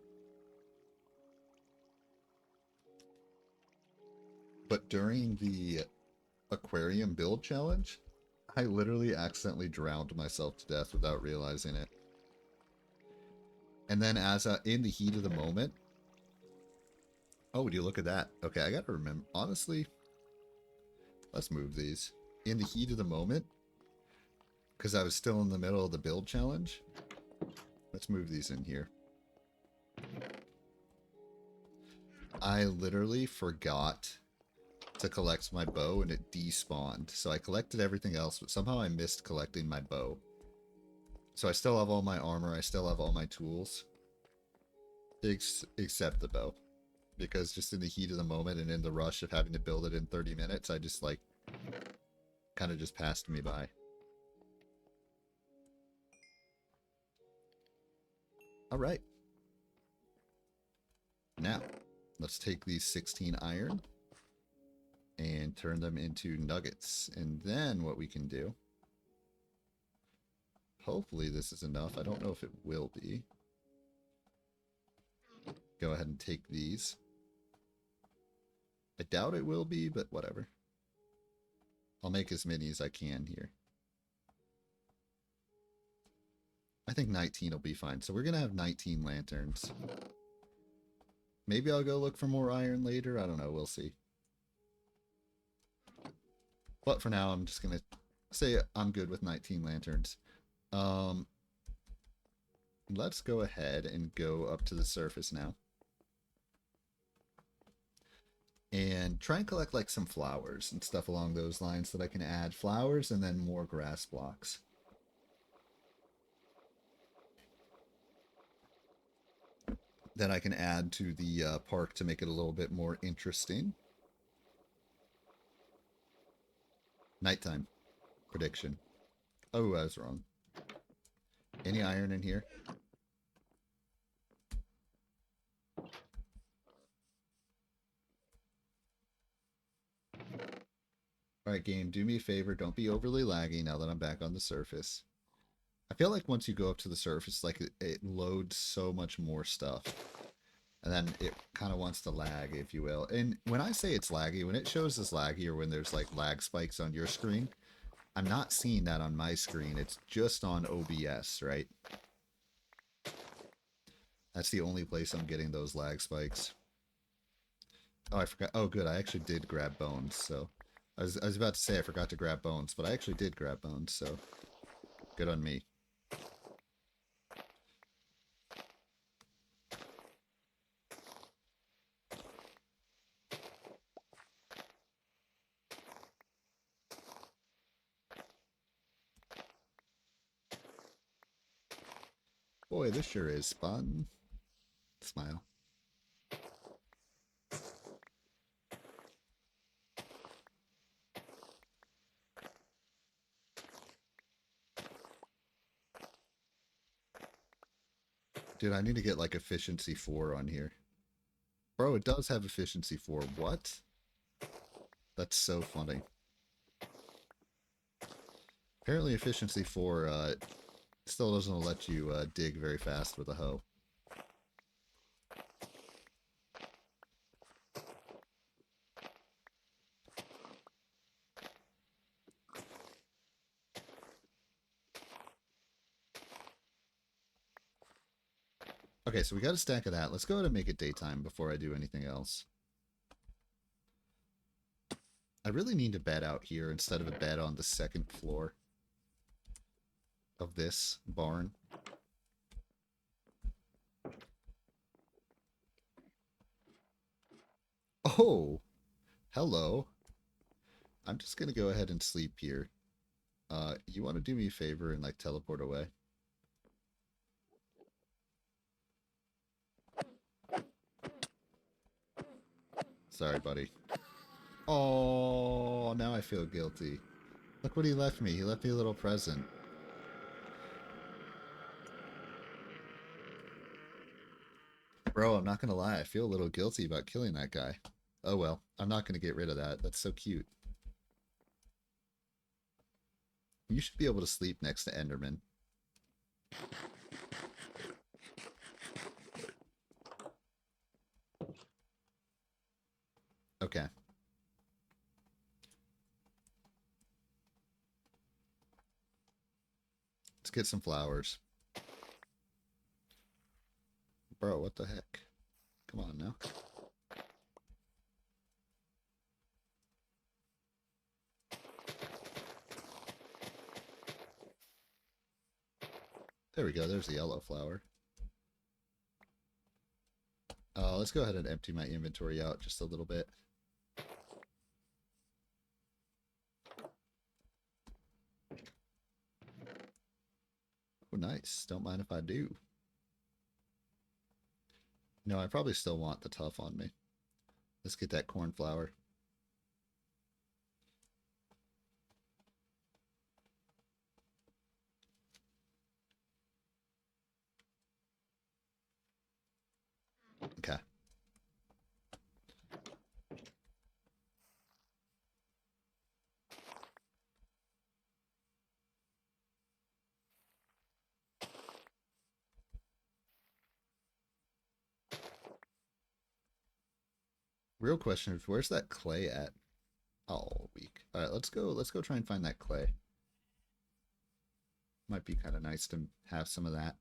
[SPEAKER 1] But during the aquarium build challenge, I literally accidentally drowned myself to death without realizing it. And then as in the heat of the moment... Oh, would you look at that? Okay, I gotta remember... Honestly, let's move these. In the heat of the moment, because I was still in the middle of the build challenge, let's move these in here. I literally forgot to collect my bow and it despawned. So I collected everything else, but somehow I missed collecting my bow. So I still have all my armor, I still have all my tools. Except the bow. because just in the heat of the moment and in the rush of having to build it in 30 minutes, I just like kind of just passed me by. All right. Now, let's take these 16 iron and turn them into nuggets. And then what we can do, hopefully this is enough. I don't know if it will be. Go ahead and take these. I doubt it will be, but whatever. I'll make as many as I can here. I think 19 will be fine. So we're going to have 19 lanterns. Maybe I'll go look for more iron later. I don't know. We'll see. But for now, I'm just going to say I'm good with 19 lanterns. Let's go ahead and go up to the surface now. And try and collect like some flowers and stuff along those lines that I can add. Flowers and then more grass blocks. That I can add to the park to make it a little bit more interesting. Nighttime prediction. Oh, I was wrong. Any iron in here? Alright, game, do me a favor. Don't be overly laggy now that I'm back on the surface. I feel like once you go up to the surface, like it loads so much more stuff. And then it kind of wants to lag, if you will. And when I say it's laggy, when it shows as laggy or when there's like lag spikes on your screen, I'm not seeing that on my screen. It's just on OBS, right? That's the only place I'm getting those lag spikes. Oh, I forgot. Oh, good. I actually did grab bones, so... I was about to say I forgot to grab bones, but I actually did grab bones, so... Good on me. Boy, this sure is fun. Smile. Dude, I need to get like efficiency 4 on here. Bro, it does have efficiency 4. What? That's so funny. Apparently efficiency 4 still doesn't let you dig very fast with a hoe. Okay, so we got a stack of that. Let's go ahead and make it daytime before I do anything else. I really need a bed out here instead of a bed on the second floor of this barn. Oh, hello. I'm just going to go ahead and sleep here. You want to do me a favor and like teleport away? Sorry, buddy. Oh, now I feel guilty. Look what he left me. He left me a little present. Bro, I'm not going to lie. I feel a little guilty about killing that guy. Oh well, I'm not going to get rid of that. That's so cute. You should be able to sleep next to Enderman. Okay. Let's get some flowers. Bro, what the heck? Come on now. There we go. There's the yellow flower. Let's go ahead and empty my inventory out just a little bit. Oh, nice. Don't mind if I do. No, I probably still want the tough on me. Let's get that cornflower. Okay. Real question is, where's that clay at? Oh, weak. All right, let's go. Let's go try and find that clay. Might be kind of nice to have some of that.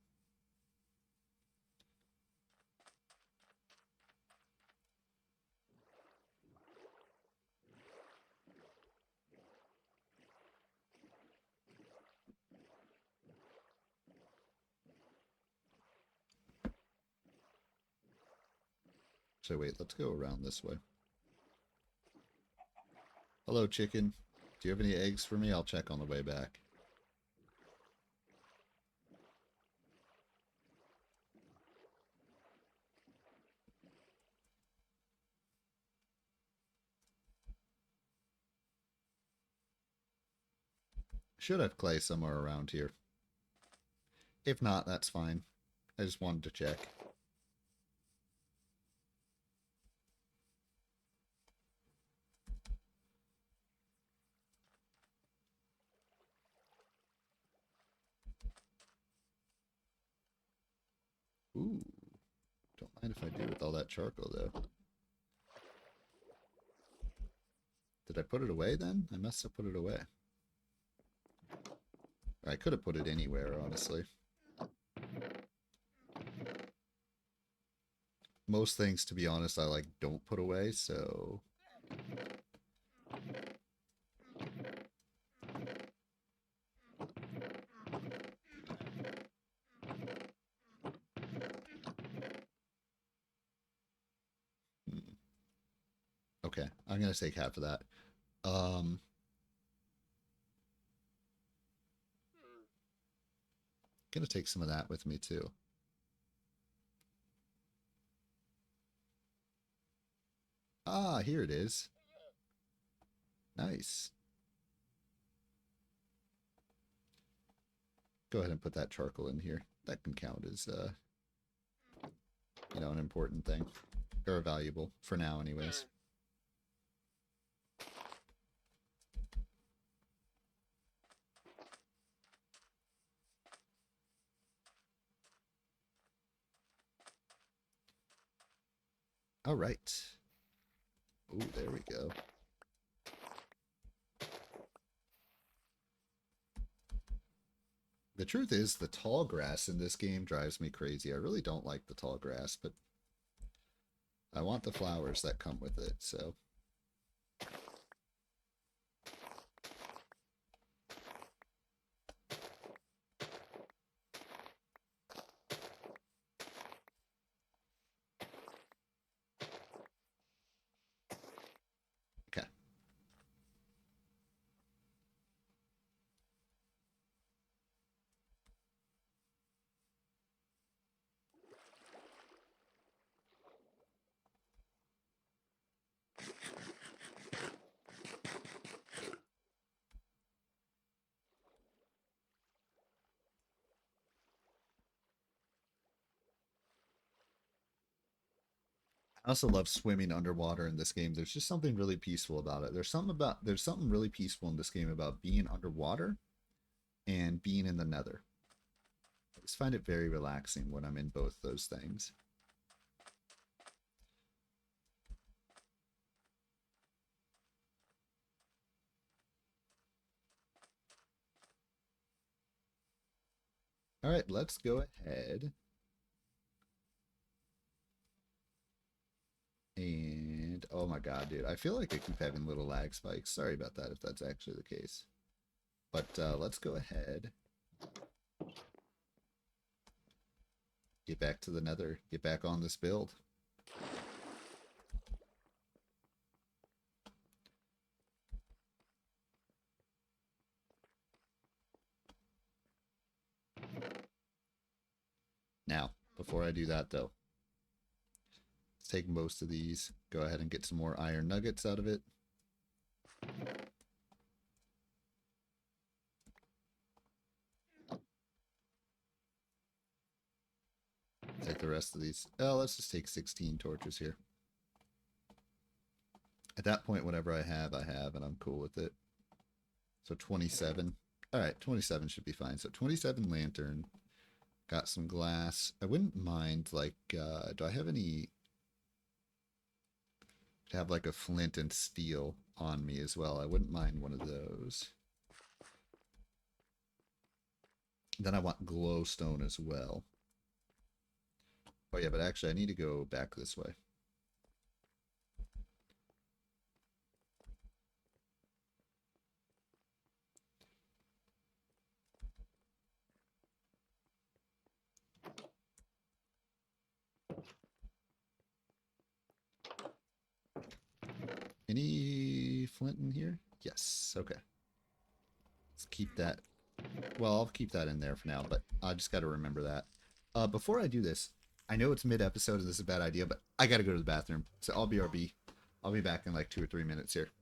[SPEAKER 1] So wait, let's go around this way. Hello, chicken. Do you have any eggs for me? I'll check on the way back. Should have clay somewhere around here. If not, that's fine. I just wanted to check. Ooh. Don't mind if I do with all that charcoal, though. Did I put it away then? I must have put it away. I could have put it anywhere, honestly. Most things, to be honest, I don't put away, so... Okay, I'm going to take half of that. Going to take some of that with me, too. Ah, here it is. Nice. Go ahead and put that charcoal in here. That can count as, an important thing. Or valuable, for now anyways. All right. Ooh, there we go. The truth is, the tall grass in this game drives me crazy. I really don't like the tall grass, but I want the flowers that come with it, so... Okay. I also love swimming underwater in this game. There's just something really peaceful about it. There's something really peaceful in this game about being underwater and being in the Nether. I just find it very relaxing when I'm in both those things. All right, let's go ahead and oh my god, dude, I feel like I keep having little lag spikes. Sorry about that if that's actually the case. But let's go ahead. Get back to the Nether. Get back on this build. Now, before I do that though, Let's take most of these. Go ahead and get some more iron nuggets out of it. Take the rest of these. Oh, let's just take 16 torches here. At that point, whatever I have, and I'm cool with it. So 27. All right, 27 should be fine. So 27 lantern. Got some glass. I wouldn't mind, like, do I have any... to have like a flint and steel on me as well. I wouldn't mind one of those. Then I want glowstone as well. Oh yeah, but actually I need to go back this way. Any flint in here? Yes. Okay. Let's keep that. Well, I'll keep that in there for now, but I just got to remember that. Before I do this, I know it's mid-episode and this is a bad idea, but I got to go to the bathroom. So I'll be RB. I'll be back in like 2 or 3 minutes here.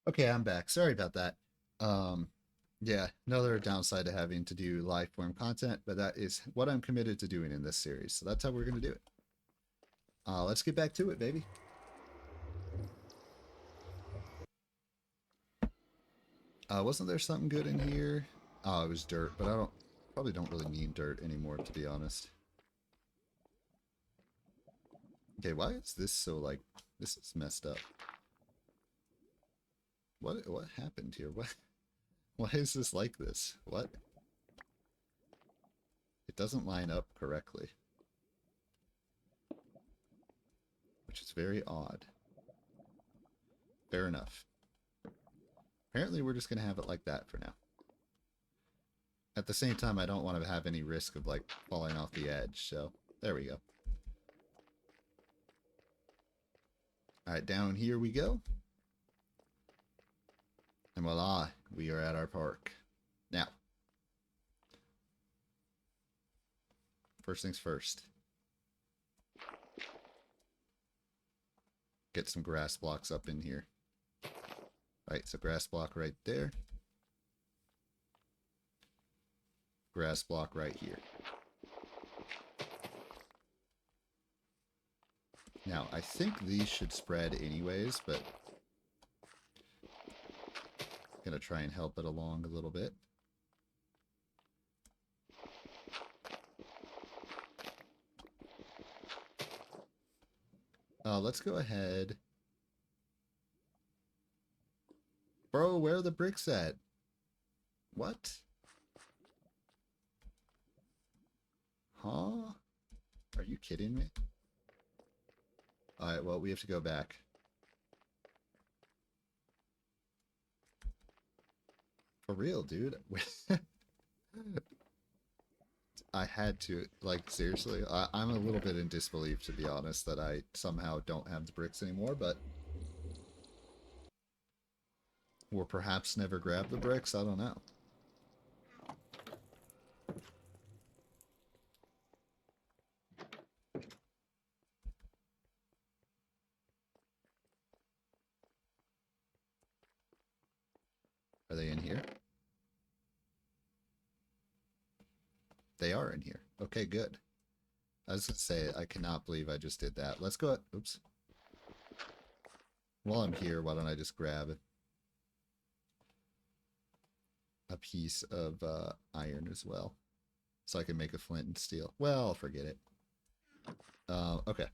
[SPEAKER 1] Okay, I'm back. Sorry about that. Um, yeah, another downside to having to do live form content, but that is what I'm committed to doing in this series. So that's how we're going to do it. Let's get back to it, baby. Wasn't there something good in here? Oh, it was dirt, but I probably don't really need dirt anymore, to be honest. Okay, why is this so, like, this is messed up. What happened here? Why is this like this? What? It doesn't line up correctly. Which is very odd. Fair enough. Apparently we're just going to have it like that for now. At the same time, I don't want to have any risk of, like, falling off the edge, so there we go. Alright, down here we go. And voila, we are at our park. Now, first things first. Get some grass blocks up in here. Right, so grass block right there. Grass block right here. Now, I think these should spread anyways, but I'm gonna try and help it along a little bit. Let's go ahead. Bro, where are the bricks at? What? Huh? Are you kidding me? Alright, well, we have to go back. For real, dude. I had to, like, seriously. I'm a little bit in disbelief, to be honest, that I somehow don't have the bricks anymore, but... Or perhaps never grab the bricks, I don't know. Are they in here? They are in here. Okay, good. I was going to say, I cannot believe I just did that. Let's go... Oops. While I'm here, why don't I just grab a piece of iron as well. So I can make a flint and steel. Well, forget it. Okay.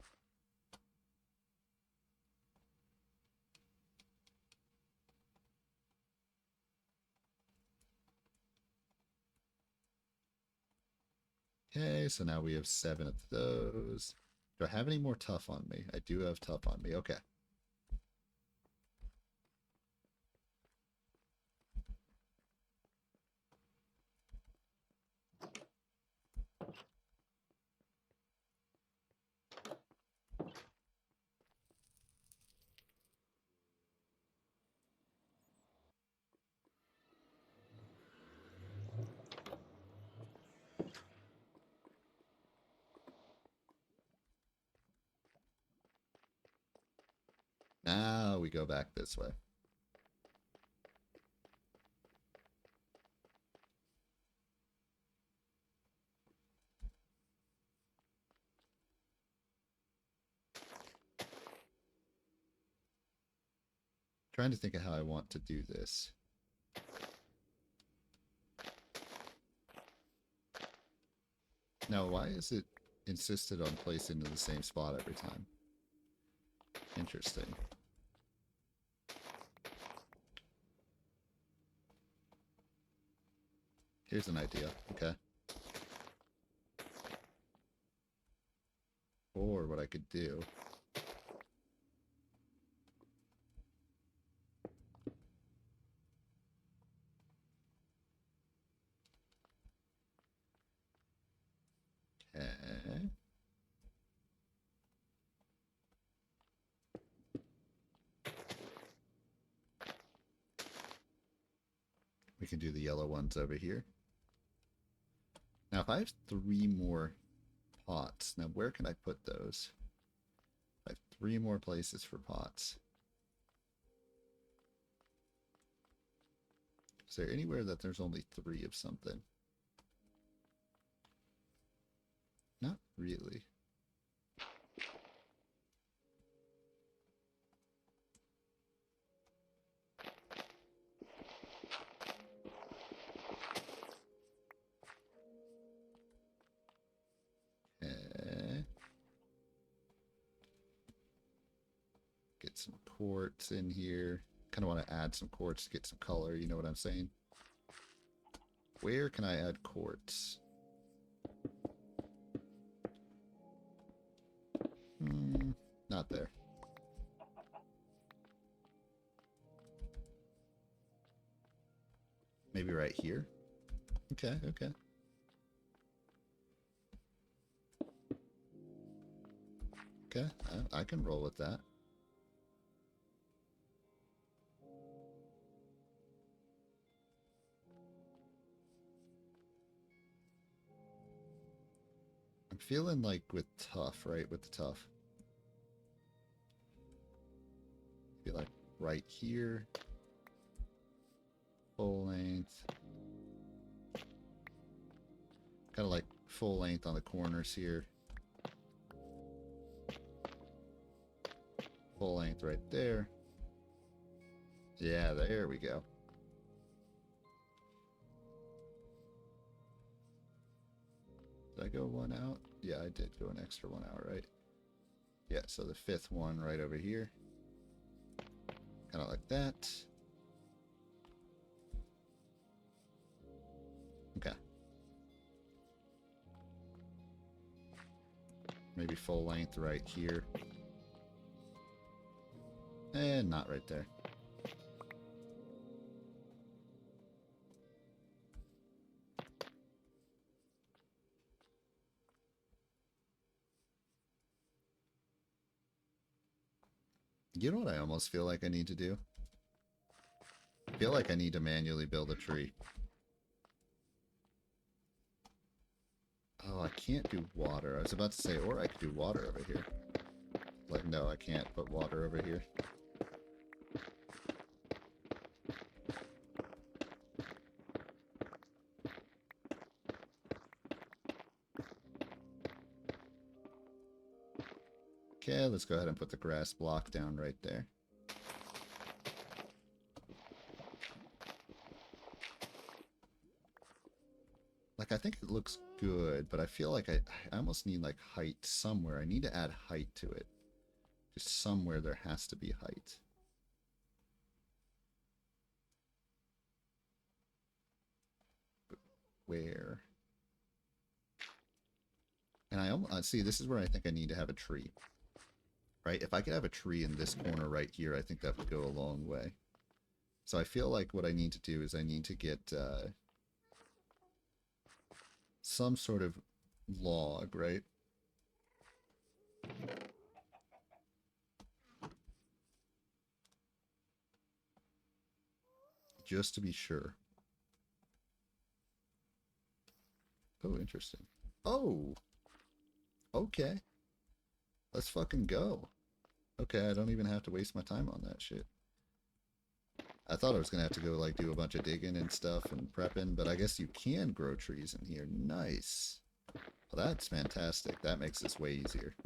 [SPEAKER 1] Okay, so now we have 7 of those. Do I have any more tough on me? I do have tough on me. Okay. Now we go back this way. Trying to think of how I want to do this. Now, why is it insisted on placing in the same spot every time? Interesting. Here's an idea. Okay. Or what I could do. Okay. We can do the yellow ones over here. Now, if I have 3 more pots, now where can I put those? I have 3 more places for pots. Is there anywhere that there's only 3 of something? Not really. Okay. Get some quartz in here. Kind of want to add some quartz to get some color, you know what I'm saying? Where can I add quartz? Not there. Maybe right here? Okay, okay. Okay, I can roll with that. I'm feeling like with tough, right? With the tough. Be like right here. Full length. Kind of like full length on the corners here. Full length right there. Yeah, there we go. Did I go 1 out? Yeah, I did go an extra 1 out, right? Yeah, so the 5th one right over here. Kind of like that. Okay. Maybe full length right here. And not right there. You know what I almost feel like I need to do? I feel like I need to manually build a tree. Oh, I can't do water. I was about to say, or I could do water over here. Like, no, I can't put water over here. Okay, let's go ahead and put the grass block down right there. Like, I think it looks good, but I feel like I almost need, like, height somewhere. I need to add height to it. Just somewhere there has to be height. But where? And I see, this is where I think I need to have a tree. Right? If I could have a tree in this corner right here, I think that would go a long way. So I feel like what I need to do is I need to get some sort of log, right? Just to be sure. Oh, interesting. Oh! Okay. Let's fucking go. Okay, I don't even have to waste my time on that shit. I thought I was gonna have to go, like, do a bunch of digging and stuff and prepping, but I guess you can grow trees in here. Nice. Well, that's fantastic. That makes this way easier.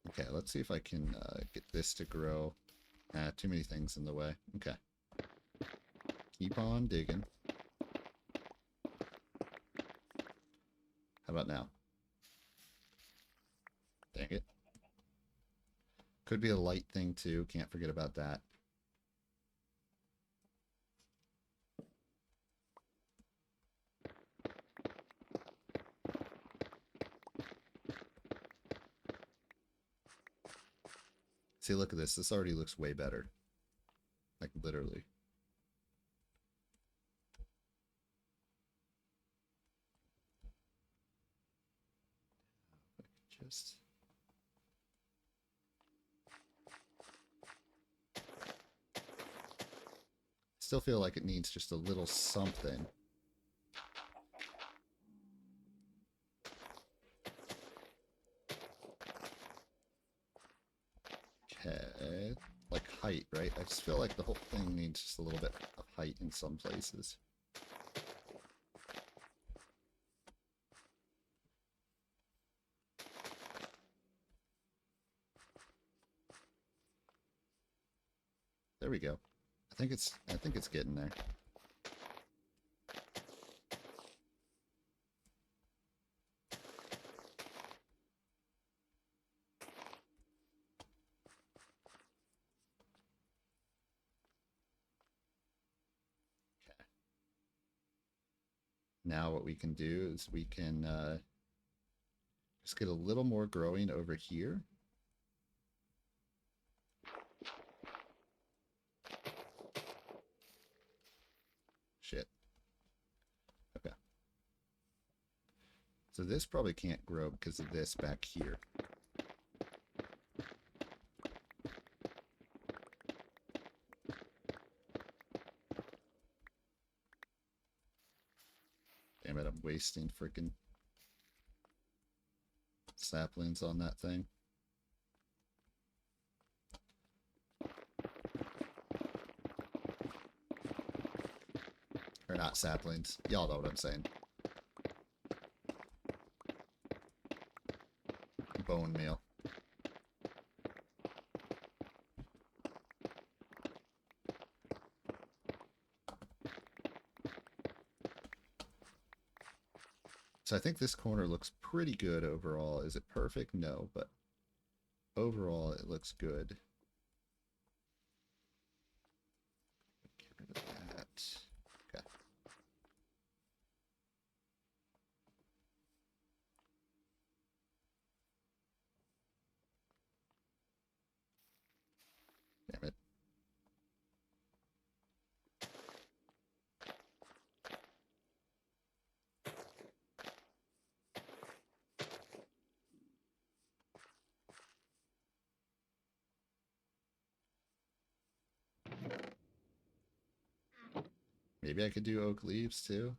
[SPEAKER 1] Okay, let's see if I can get this to grow. Too many things in the way. Okay. Keep on digging. How about now? Dang it. Could be a light thing too. Can't forget about that. See, look at this. This already looks way better. Like, literally. Just... Still feel like it needs just a little something. Okay. Like height, right? I just feel like the whole thing needs just a little bit of height in some places. There we go. I think it's getting there. Okay. Now what we can do is we can just get a little more growing over here. Shit. Okay. So this probably can't grow because of this back here. Damn it, I'm wasting freaking saplings on that thing. Or not saplings. Y'all know what I'm saying. Bone meal. So I think this corner looks pretty good overall. Is it perfect? No, but overall it looks good. Get rid of that. Okay. Damn it. Maybe I could do oak leaves too.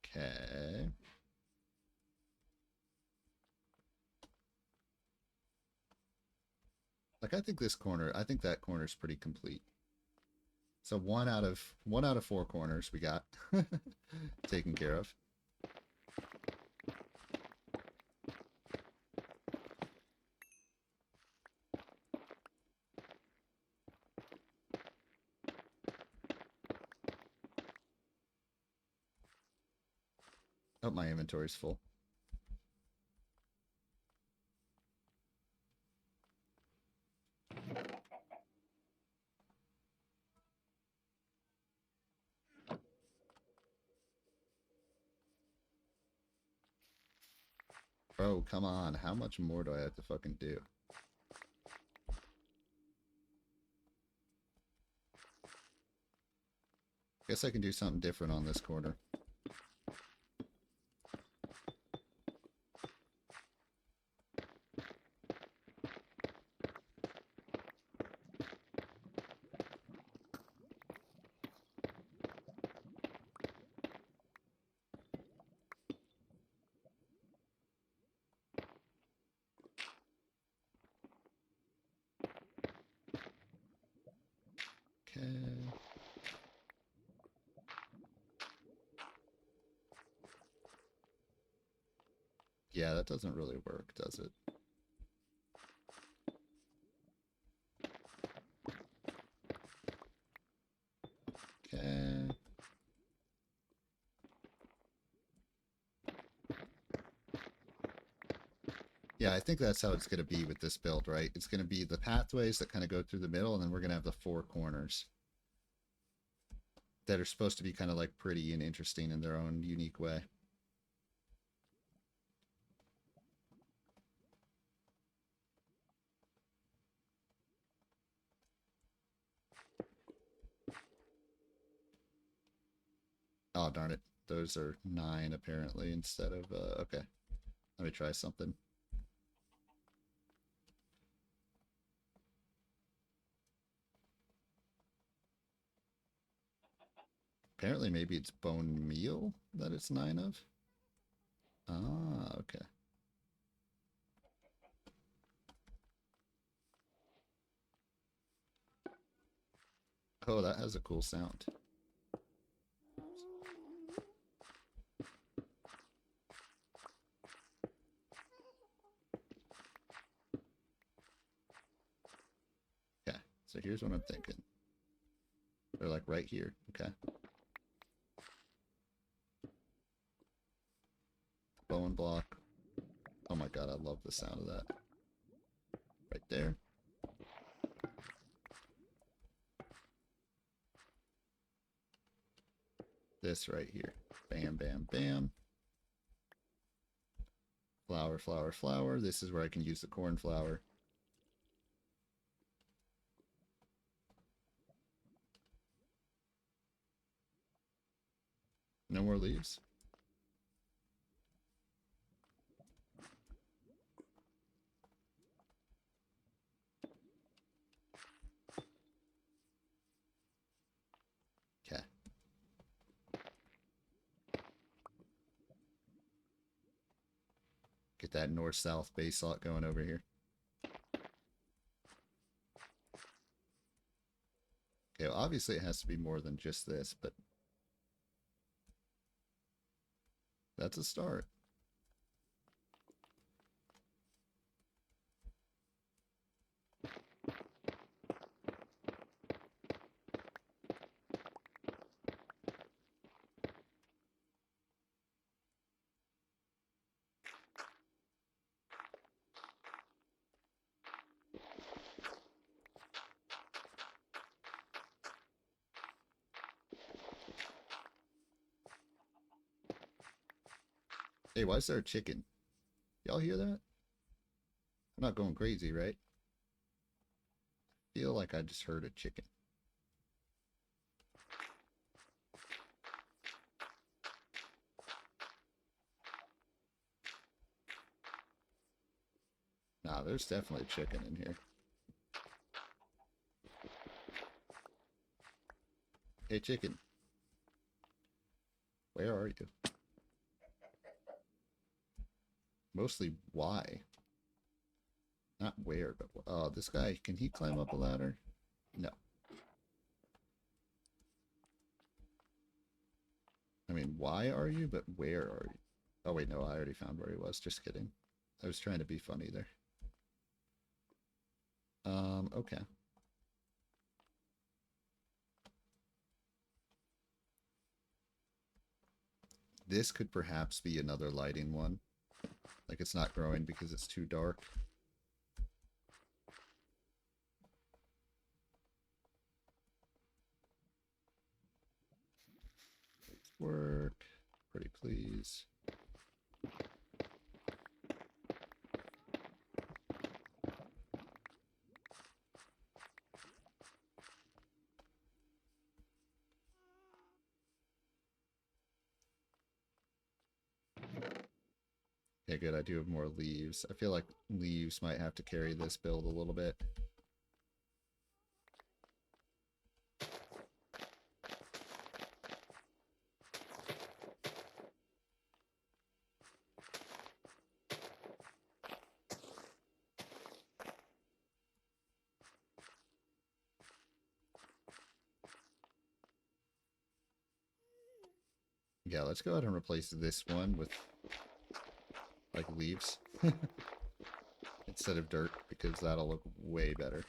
[SPEAKER 1] Okay. Like I think this corner, I think that corner is pretty complete. So one out of 4 corners we got taken care of. Oh, my inventory's full. Bro, come on. How much more do I have to fucking do? Guess I can do something different on this corner. Okay. Yeah, that doesn't really work, does it? Okay. Yeah, I think that's how it's going to be with this build, right? It's going to be the pathways that kind of go through the middle, and then we're going to have the 4 corners that are supposed to be kind of like pretty and interesting in their own unique way. Oh, darn it. Those are 9 apparently instead of, okay. Let me try something. Apparently maybe it's bone meal that it's 9 of. Ah, okay. Oh, that has a cool sound. Okay, so here's what I'm thinking. They're like right here, okay. Bone block. Oh my god, I love the sound of that. Right there. This right here. Bam, bam, bam. Flour, flour, flour. This is where I can use the cornflower. No more leaves? Okay. Get that north-south base slot going over here. Okay, well, obviously it has to be more than just this, but that's a start. Hey, why is there a chicken? Y'all hear that? I'm not going crazy, right? Feel like I just heard a chicken. Nah, there's definitely a chicken in here. Hey, chicken. Where are you? Mostly why? Not where, but... Oh, this guy, can he climb up a ladder? No. I mean, why are you, but where are you? Oh, wait, no, I already found where he was. Just kidding. I was trying to be funny there. Okay. This could perhaps be another lighting one. Like it's not growing because it's too dark. Work. Pretty please. Okay, good. I do have more leaves. I feel like leaves might have to carry this build a little bit. Yeah, let's go ahead and replace this one with, like, leaves. Instead of dirt, because that'll look way better.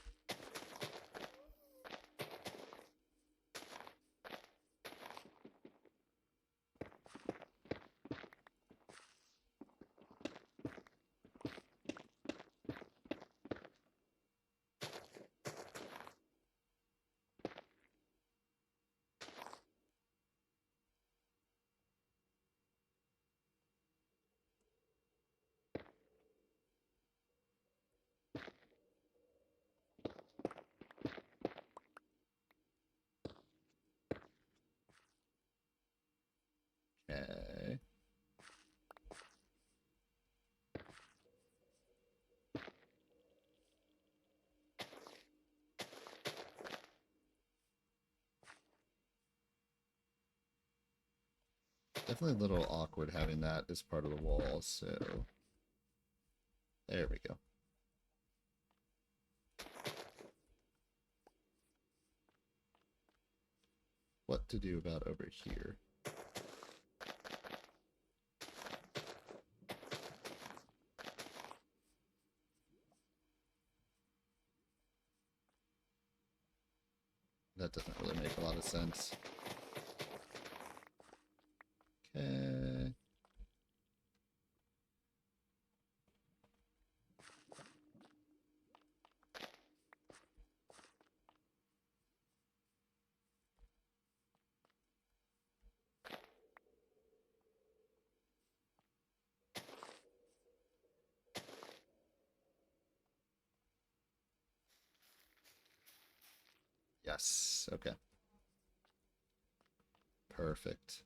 [SPEAKER 1] Okay. Definitely a little awkward having that as part of the wall, so... There we go. What to do about over here? That doesn't really make a lot of sense. Okay. Yes. Okay. Perfect.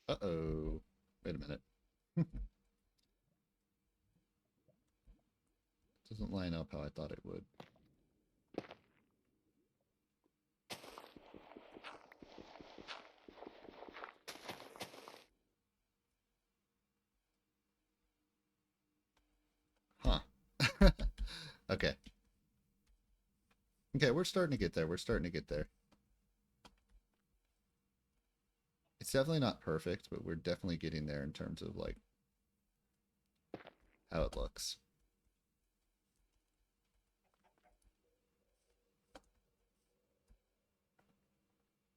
[SPEAKER 1] Uh-oh. Wait a minute. Doesn't line up how I thought it would. Okay, we're starting to get there. We're starting to get there. It's definitely not perfect, but we're definitely getting there in terms of, like, how it looks.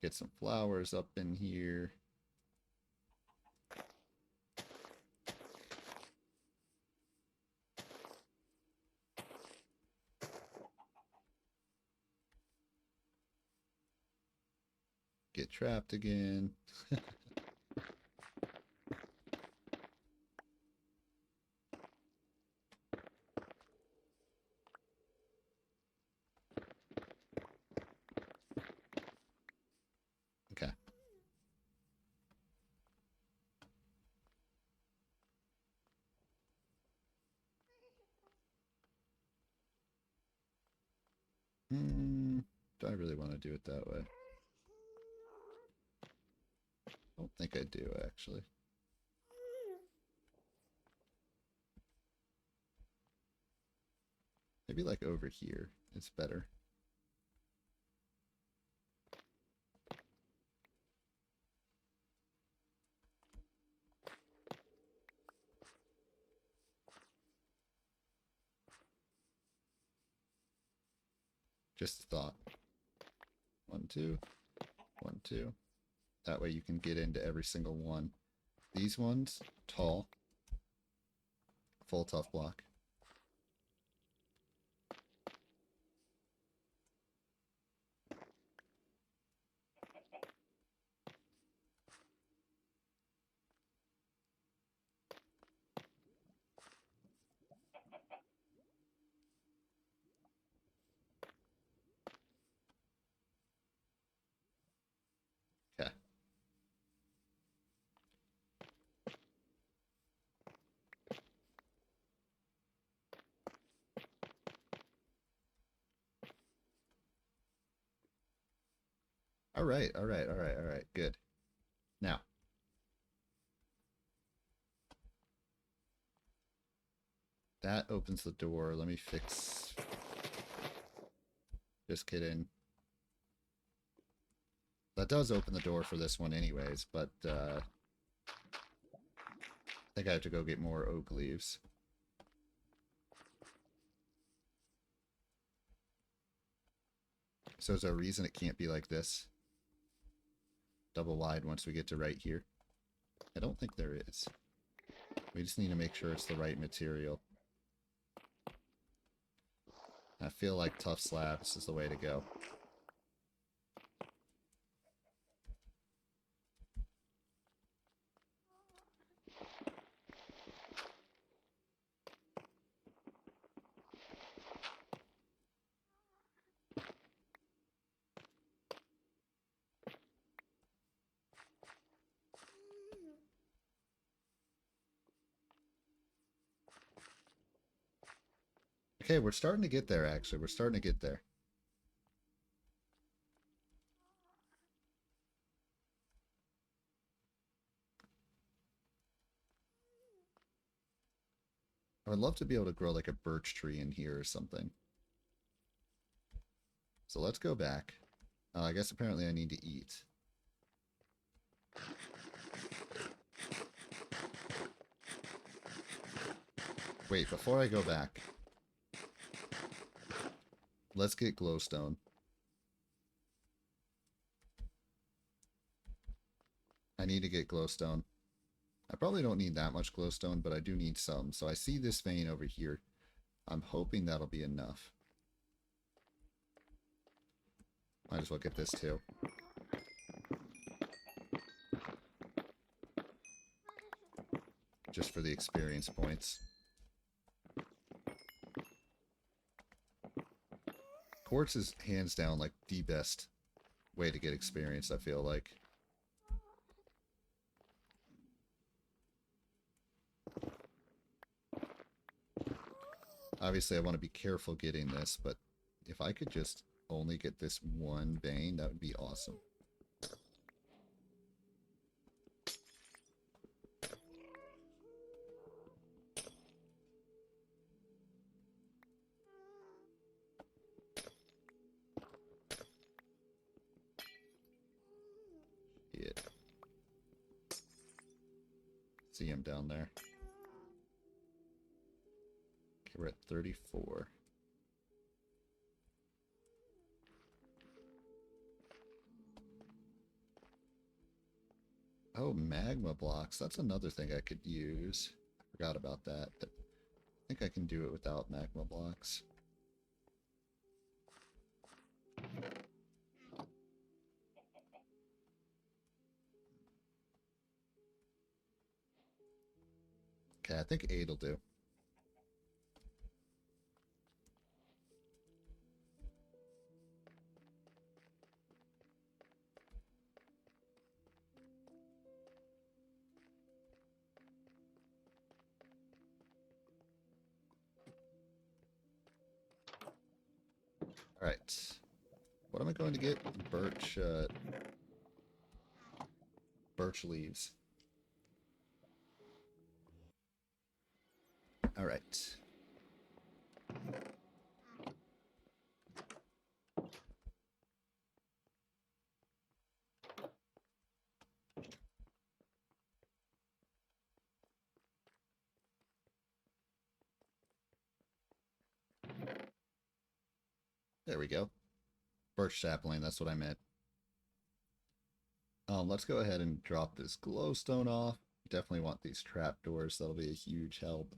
[SPEAKER 1] Get some flowers up in here. Get trapped again. Okay. Do I really want to do it that way? I don't think I do, actually. Maybe like over here. It's better. Just a thought. 1, 2. 1, 2. That way you can get into every single one. These ones, tall. Full tough block. Okay. All right, all right, all right, all right. Good. Now, that opens the door. Let me fix... Just kidding. That does open the door for this one anyways, but I think I have to go get more oak leaves. So is there a reason it can't be like this? Double wide once we get to right here? I don't think there is. We just need to make sure it's the right material. I feel like tough slabs is the way to go. Okay, we're starting to get there, actually. We're starting to get there. I would love to be able to grow like a birch tree in here or something. So let's go back. I guess apparently I need to eat. Wait, before I go back, let's get glowstone. I need to get glowstone. I probably don't need that much glowstone, but I do need some. So I see this vein over here. I'm hoping that'll be enough. Might as well get this too. Just for the experience points. Quartz is hands down like the best way to get experience, I feel like. Obviously, I want to be careful getting this, but if I could just only get this one vein, that would be awesome. see him down there. Okay, we're at 34. Oh, magma blocks. That's another thing I could use. I forgot about that, but I think I can do it without magma blocks. Okay, I think 8 will do. Alright. What am I going to get? Birch leaves. Alright. There we go. Birch sapling, that's what I meant. Let's go ahead and drop this glowstone off. Definitely want these trapdoors. That'll be a huge help.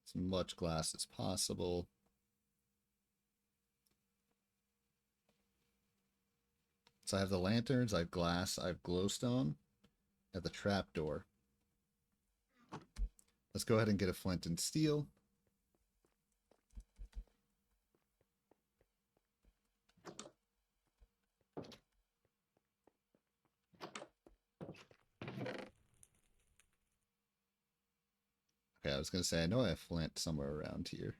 [SPEAKER 1] As much glass as possible. So I have the lanterns, I have glass, I have glowstone, I have the trapdoor. Let's go ahead and get a flint and steel. Okay, I was going to say, I know I have flint somewhere around here.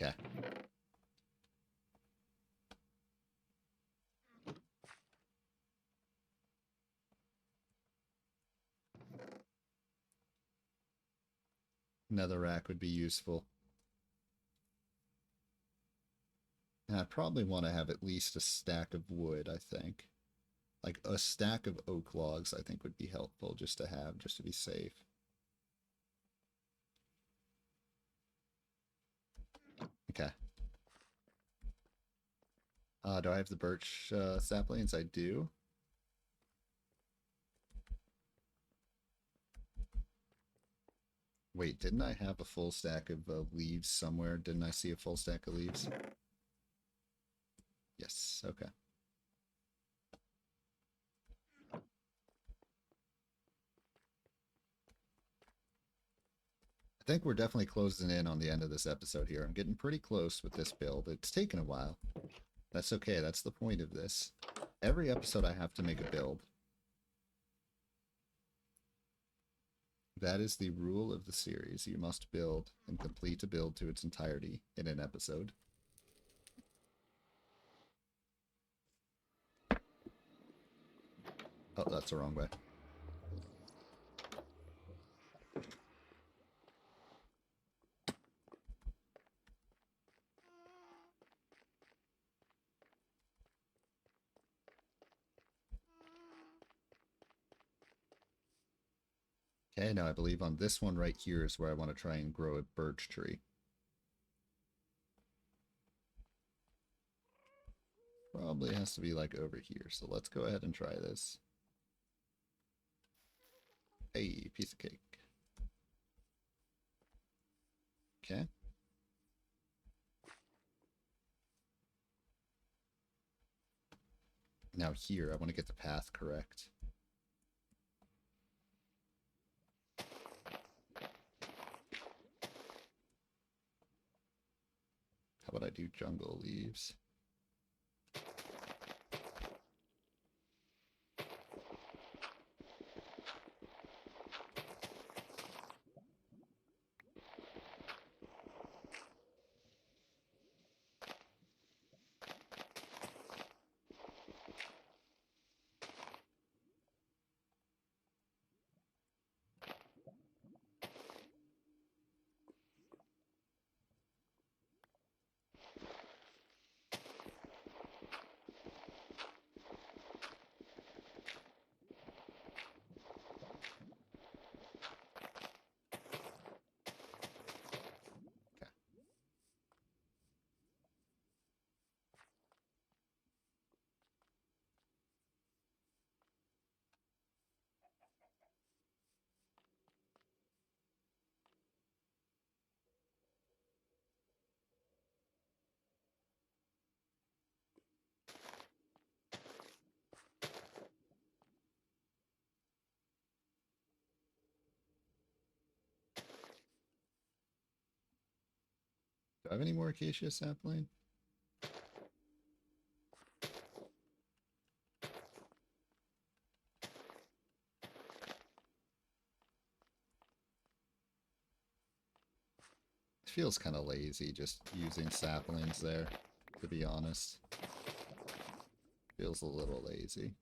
[SPEAKER 1] Yeah. Nether rack would be useful. And I probably want to have at least a stack of wood, I think. Like a stack of oak logs, I think would be helpful just to have, just to be safe. Okay. Do I have the birch saplings? I do. Wait, didn't I have a full stack of leaves somewhere? Didn't I see a full stack of leaves? Yes, okay. I think we're definitely closing in on the end of this episode here. I'm getting pretty close with this build. It's taken a while. That's okay. That's the point of this. Every episode I have to make a build. That is the rule of the series. You must build and complete a build to its entirety in an episode. Oh, that's the wrong way. Okay, now I believe on this one right here is where I want to try and grow a birch tree. Probably has to be like over here, so let's go ahead and try this. Hey, piece of cake. Okay. Now here, I want to get the path correct. How about I do jungle leaves? I have any more acacia sapling? It feels kind of lazy just using saplings there, to be honest. Feels a little lazy.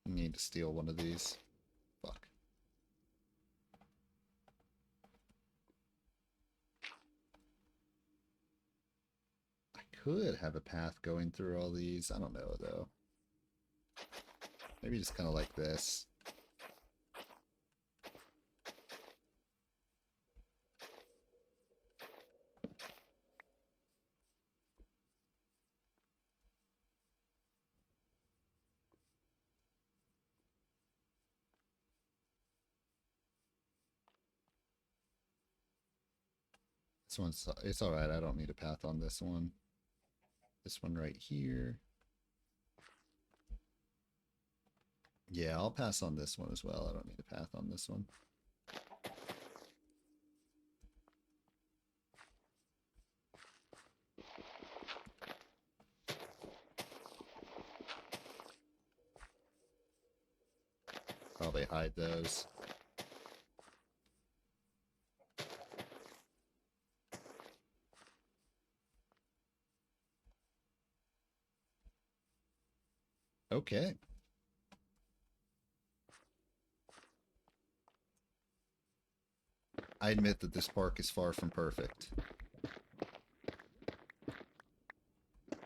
[SPEAKER 1] Need to steal one of these. Fuck. I could have a path going through all these. I don't know, though. Maybe just kind of like this. This one's, it's alright, I don't need a path on this one. This one right here. Yeah, I'll pass on this one as well. I don't need a path on this one. Probably hide those. Okay. I admit that this park is far from perfect. In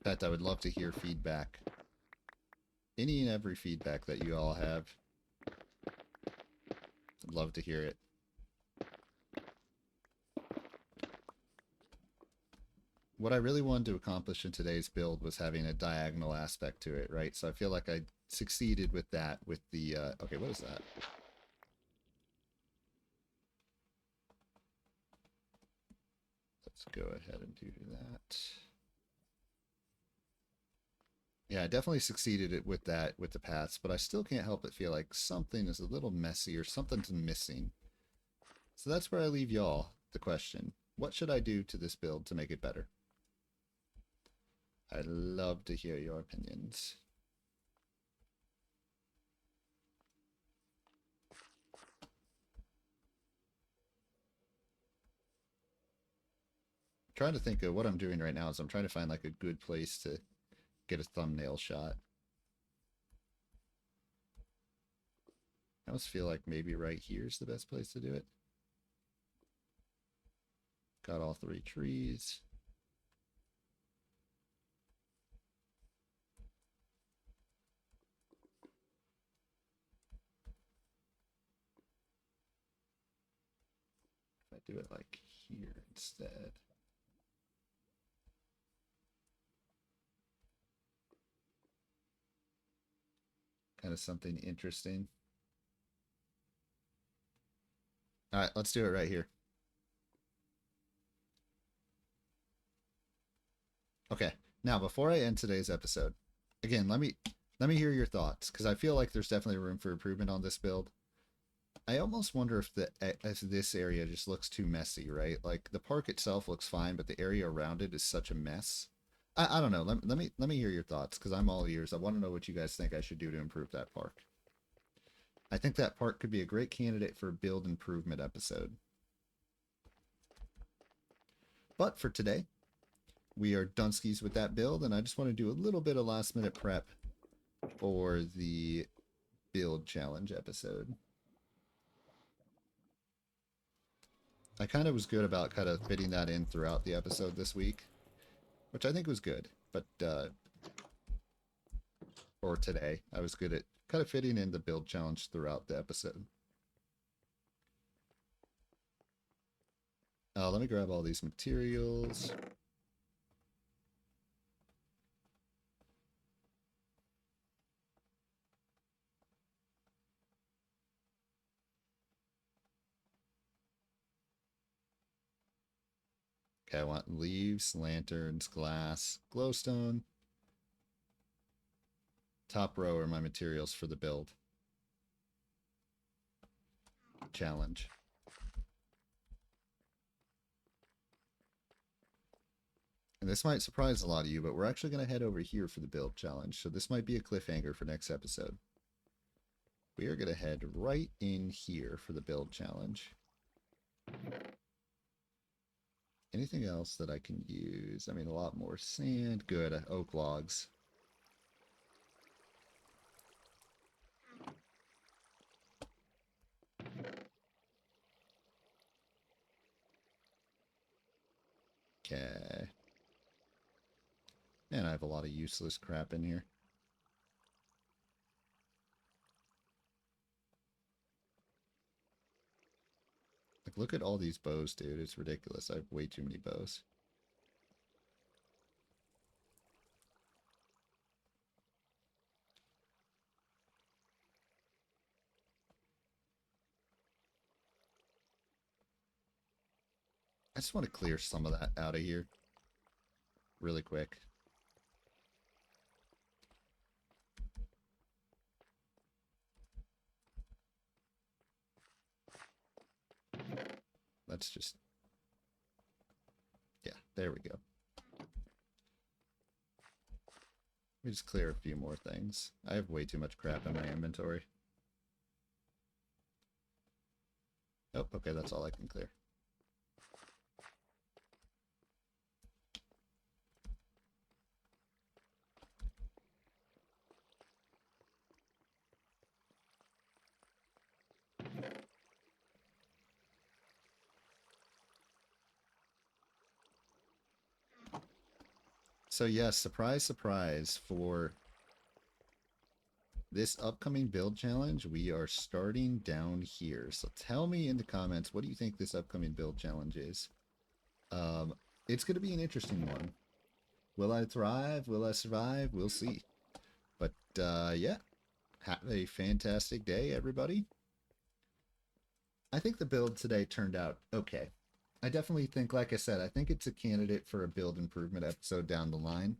[SPEAKER 1] fact, I would love to hear feedback. Any and every feedback that you all have. I'd love to hear it. What I really wanted to accomplish in today's build was having a diagonal aspect to it, right? So I feel like I succeeded with that with the, okay, what is that? Let's go ahead and do that. Yeah, I definitely succeeded it with that, with the paths, but I still can't help but feel like something is a little messy or something's missing. So that's where I leave y'all the question. What should I do to this build to make it better? I'd love to hear your opinions. I'm trying to think of what I'm doing right now is I'm trying to find like a good place to get a thumbnail shot. I almost feel like maybe right here is the best place to do it. Got all three trees. If I do it like here instead. Kind of something interesting. All right, let's do it right here. Okay, now before I end today's episode, again, let me hear your thoughts because I feel like there's definitely room for improvement on this build. I almost wonder if this area just looks too messy, right? Like the park itself looks fine, but the area around it is such a mess. I don't know. Let me hear your thoughts because I'm all ears. I want to know what you guys think I should do to improve that park. I think that park could be a great candidate for a build improvement episode. But for today, we are dunskies with that build, and I just want to do a little bit of last minute prep for the build challenge episode. I kind of was good about kind of fitting that in throughout the episode this week, which I think was good. But, or today, I was good at kind of fitting in the build challenge throughout the episode. Let me grab all these materials. Okay, I want leaves, lanterns, glass, glowstone. top row are my materials for the build challenge. And this might surprise a lot of you, but we're actually going to head over here for the build challenge. So this might be a cliffhanger for next episode. We are going to head right in here for the build challenge. Anything else that I can use? I mean, a lot more sand. Good. Oak logs. Okay. And I have a lot of useless crap in here. Like, look at all these bows, dude. It's ridiculous. I have way too many bows. I just want to clear some of that out of here really quick. Let's just... Yeah, there we go. Let me just clear a few more things. I have way too much crap in my inventory. Oh, okay, that's all I can clear. So yes, surprise, surprise, for this upcoming build challenge, we are starting down here. So tell me in the comments, what do you think this upcoming build challenge is? It's going to be an interesting one. Will I thrive? Will I survive? We'll see. But yeah, have a fantastic day, everybody. I think the build today turned out okay. I definitely think, like I said, I think it's a candidate for a build improvement episode down the line.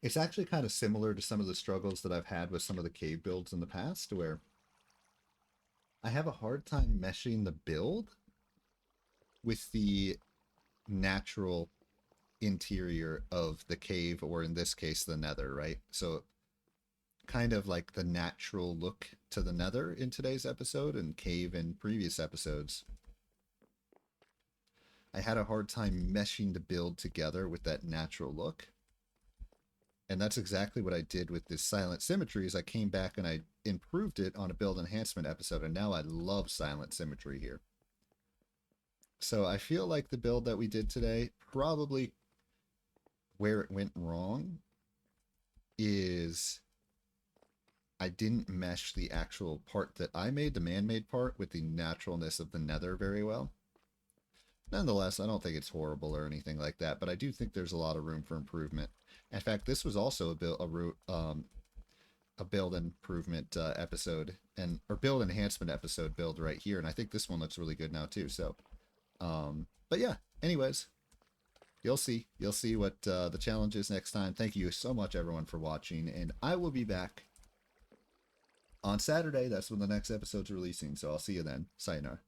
[SPEAKER 1] It's actually kind of similar to some of the struggles that I've had with some of the cave builds in the past, where I have a hard time meshing the build with the natural interior of the cave, or in this case, the nether, right? So kind of like the natural look to the nether in today's episode and cave in previous episodes. I had a hard time meshing the build together with that natural look. And that's exactly what I did with this silent symmetry. Is I came back and I improved it on a build enhancement episode, and now I love silent symmetry here. So I feel like the build that we did today, probably where it went wrong is I didn't mesh the actual part that I made, the man-made part, with the naturalness of the nether very well. Nonetheless, I don't think it's horrible or anything like that, but I do think there's a lot of room for improvement. In fact, this was also a build improvement episode, or build enhancement episode build right here, and I think this one looks really good now too. So, but yeah. Anyways, you'll see what the challenge is next time. Thank you so much, everyone, for watching, and I will be back on Saturday. That's when the next episode's releasing, so I'll see you then. Sayonara.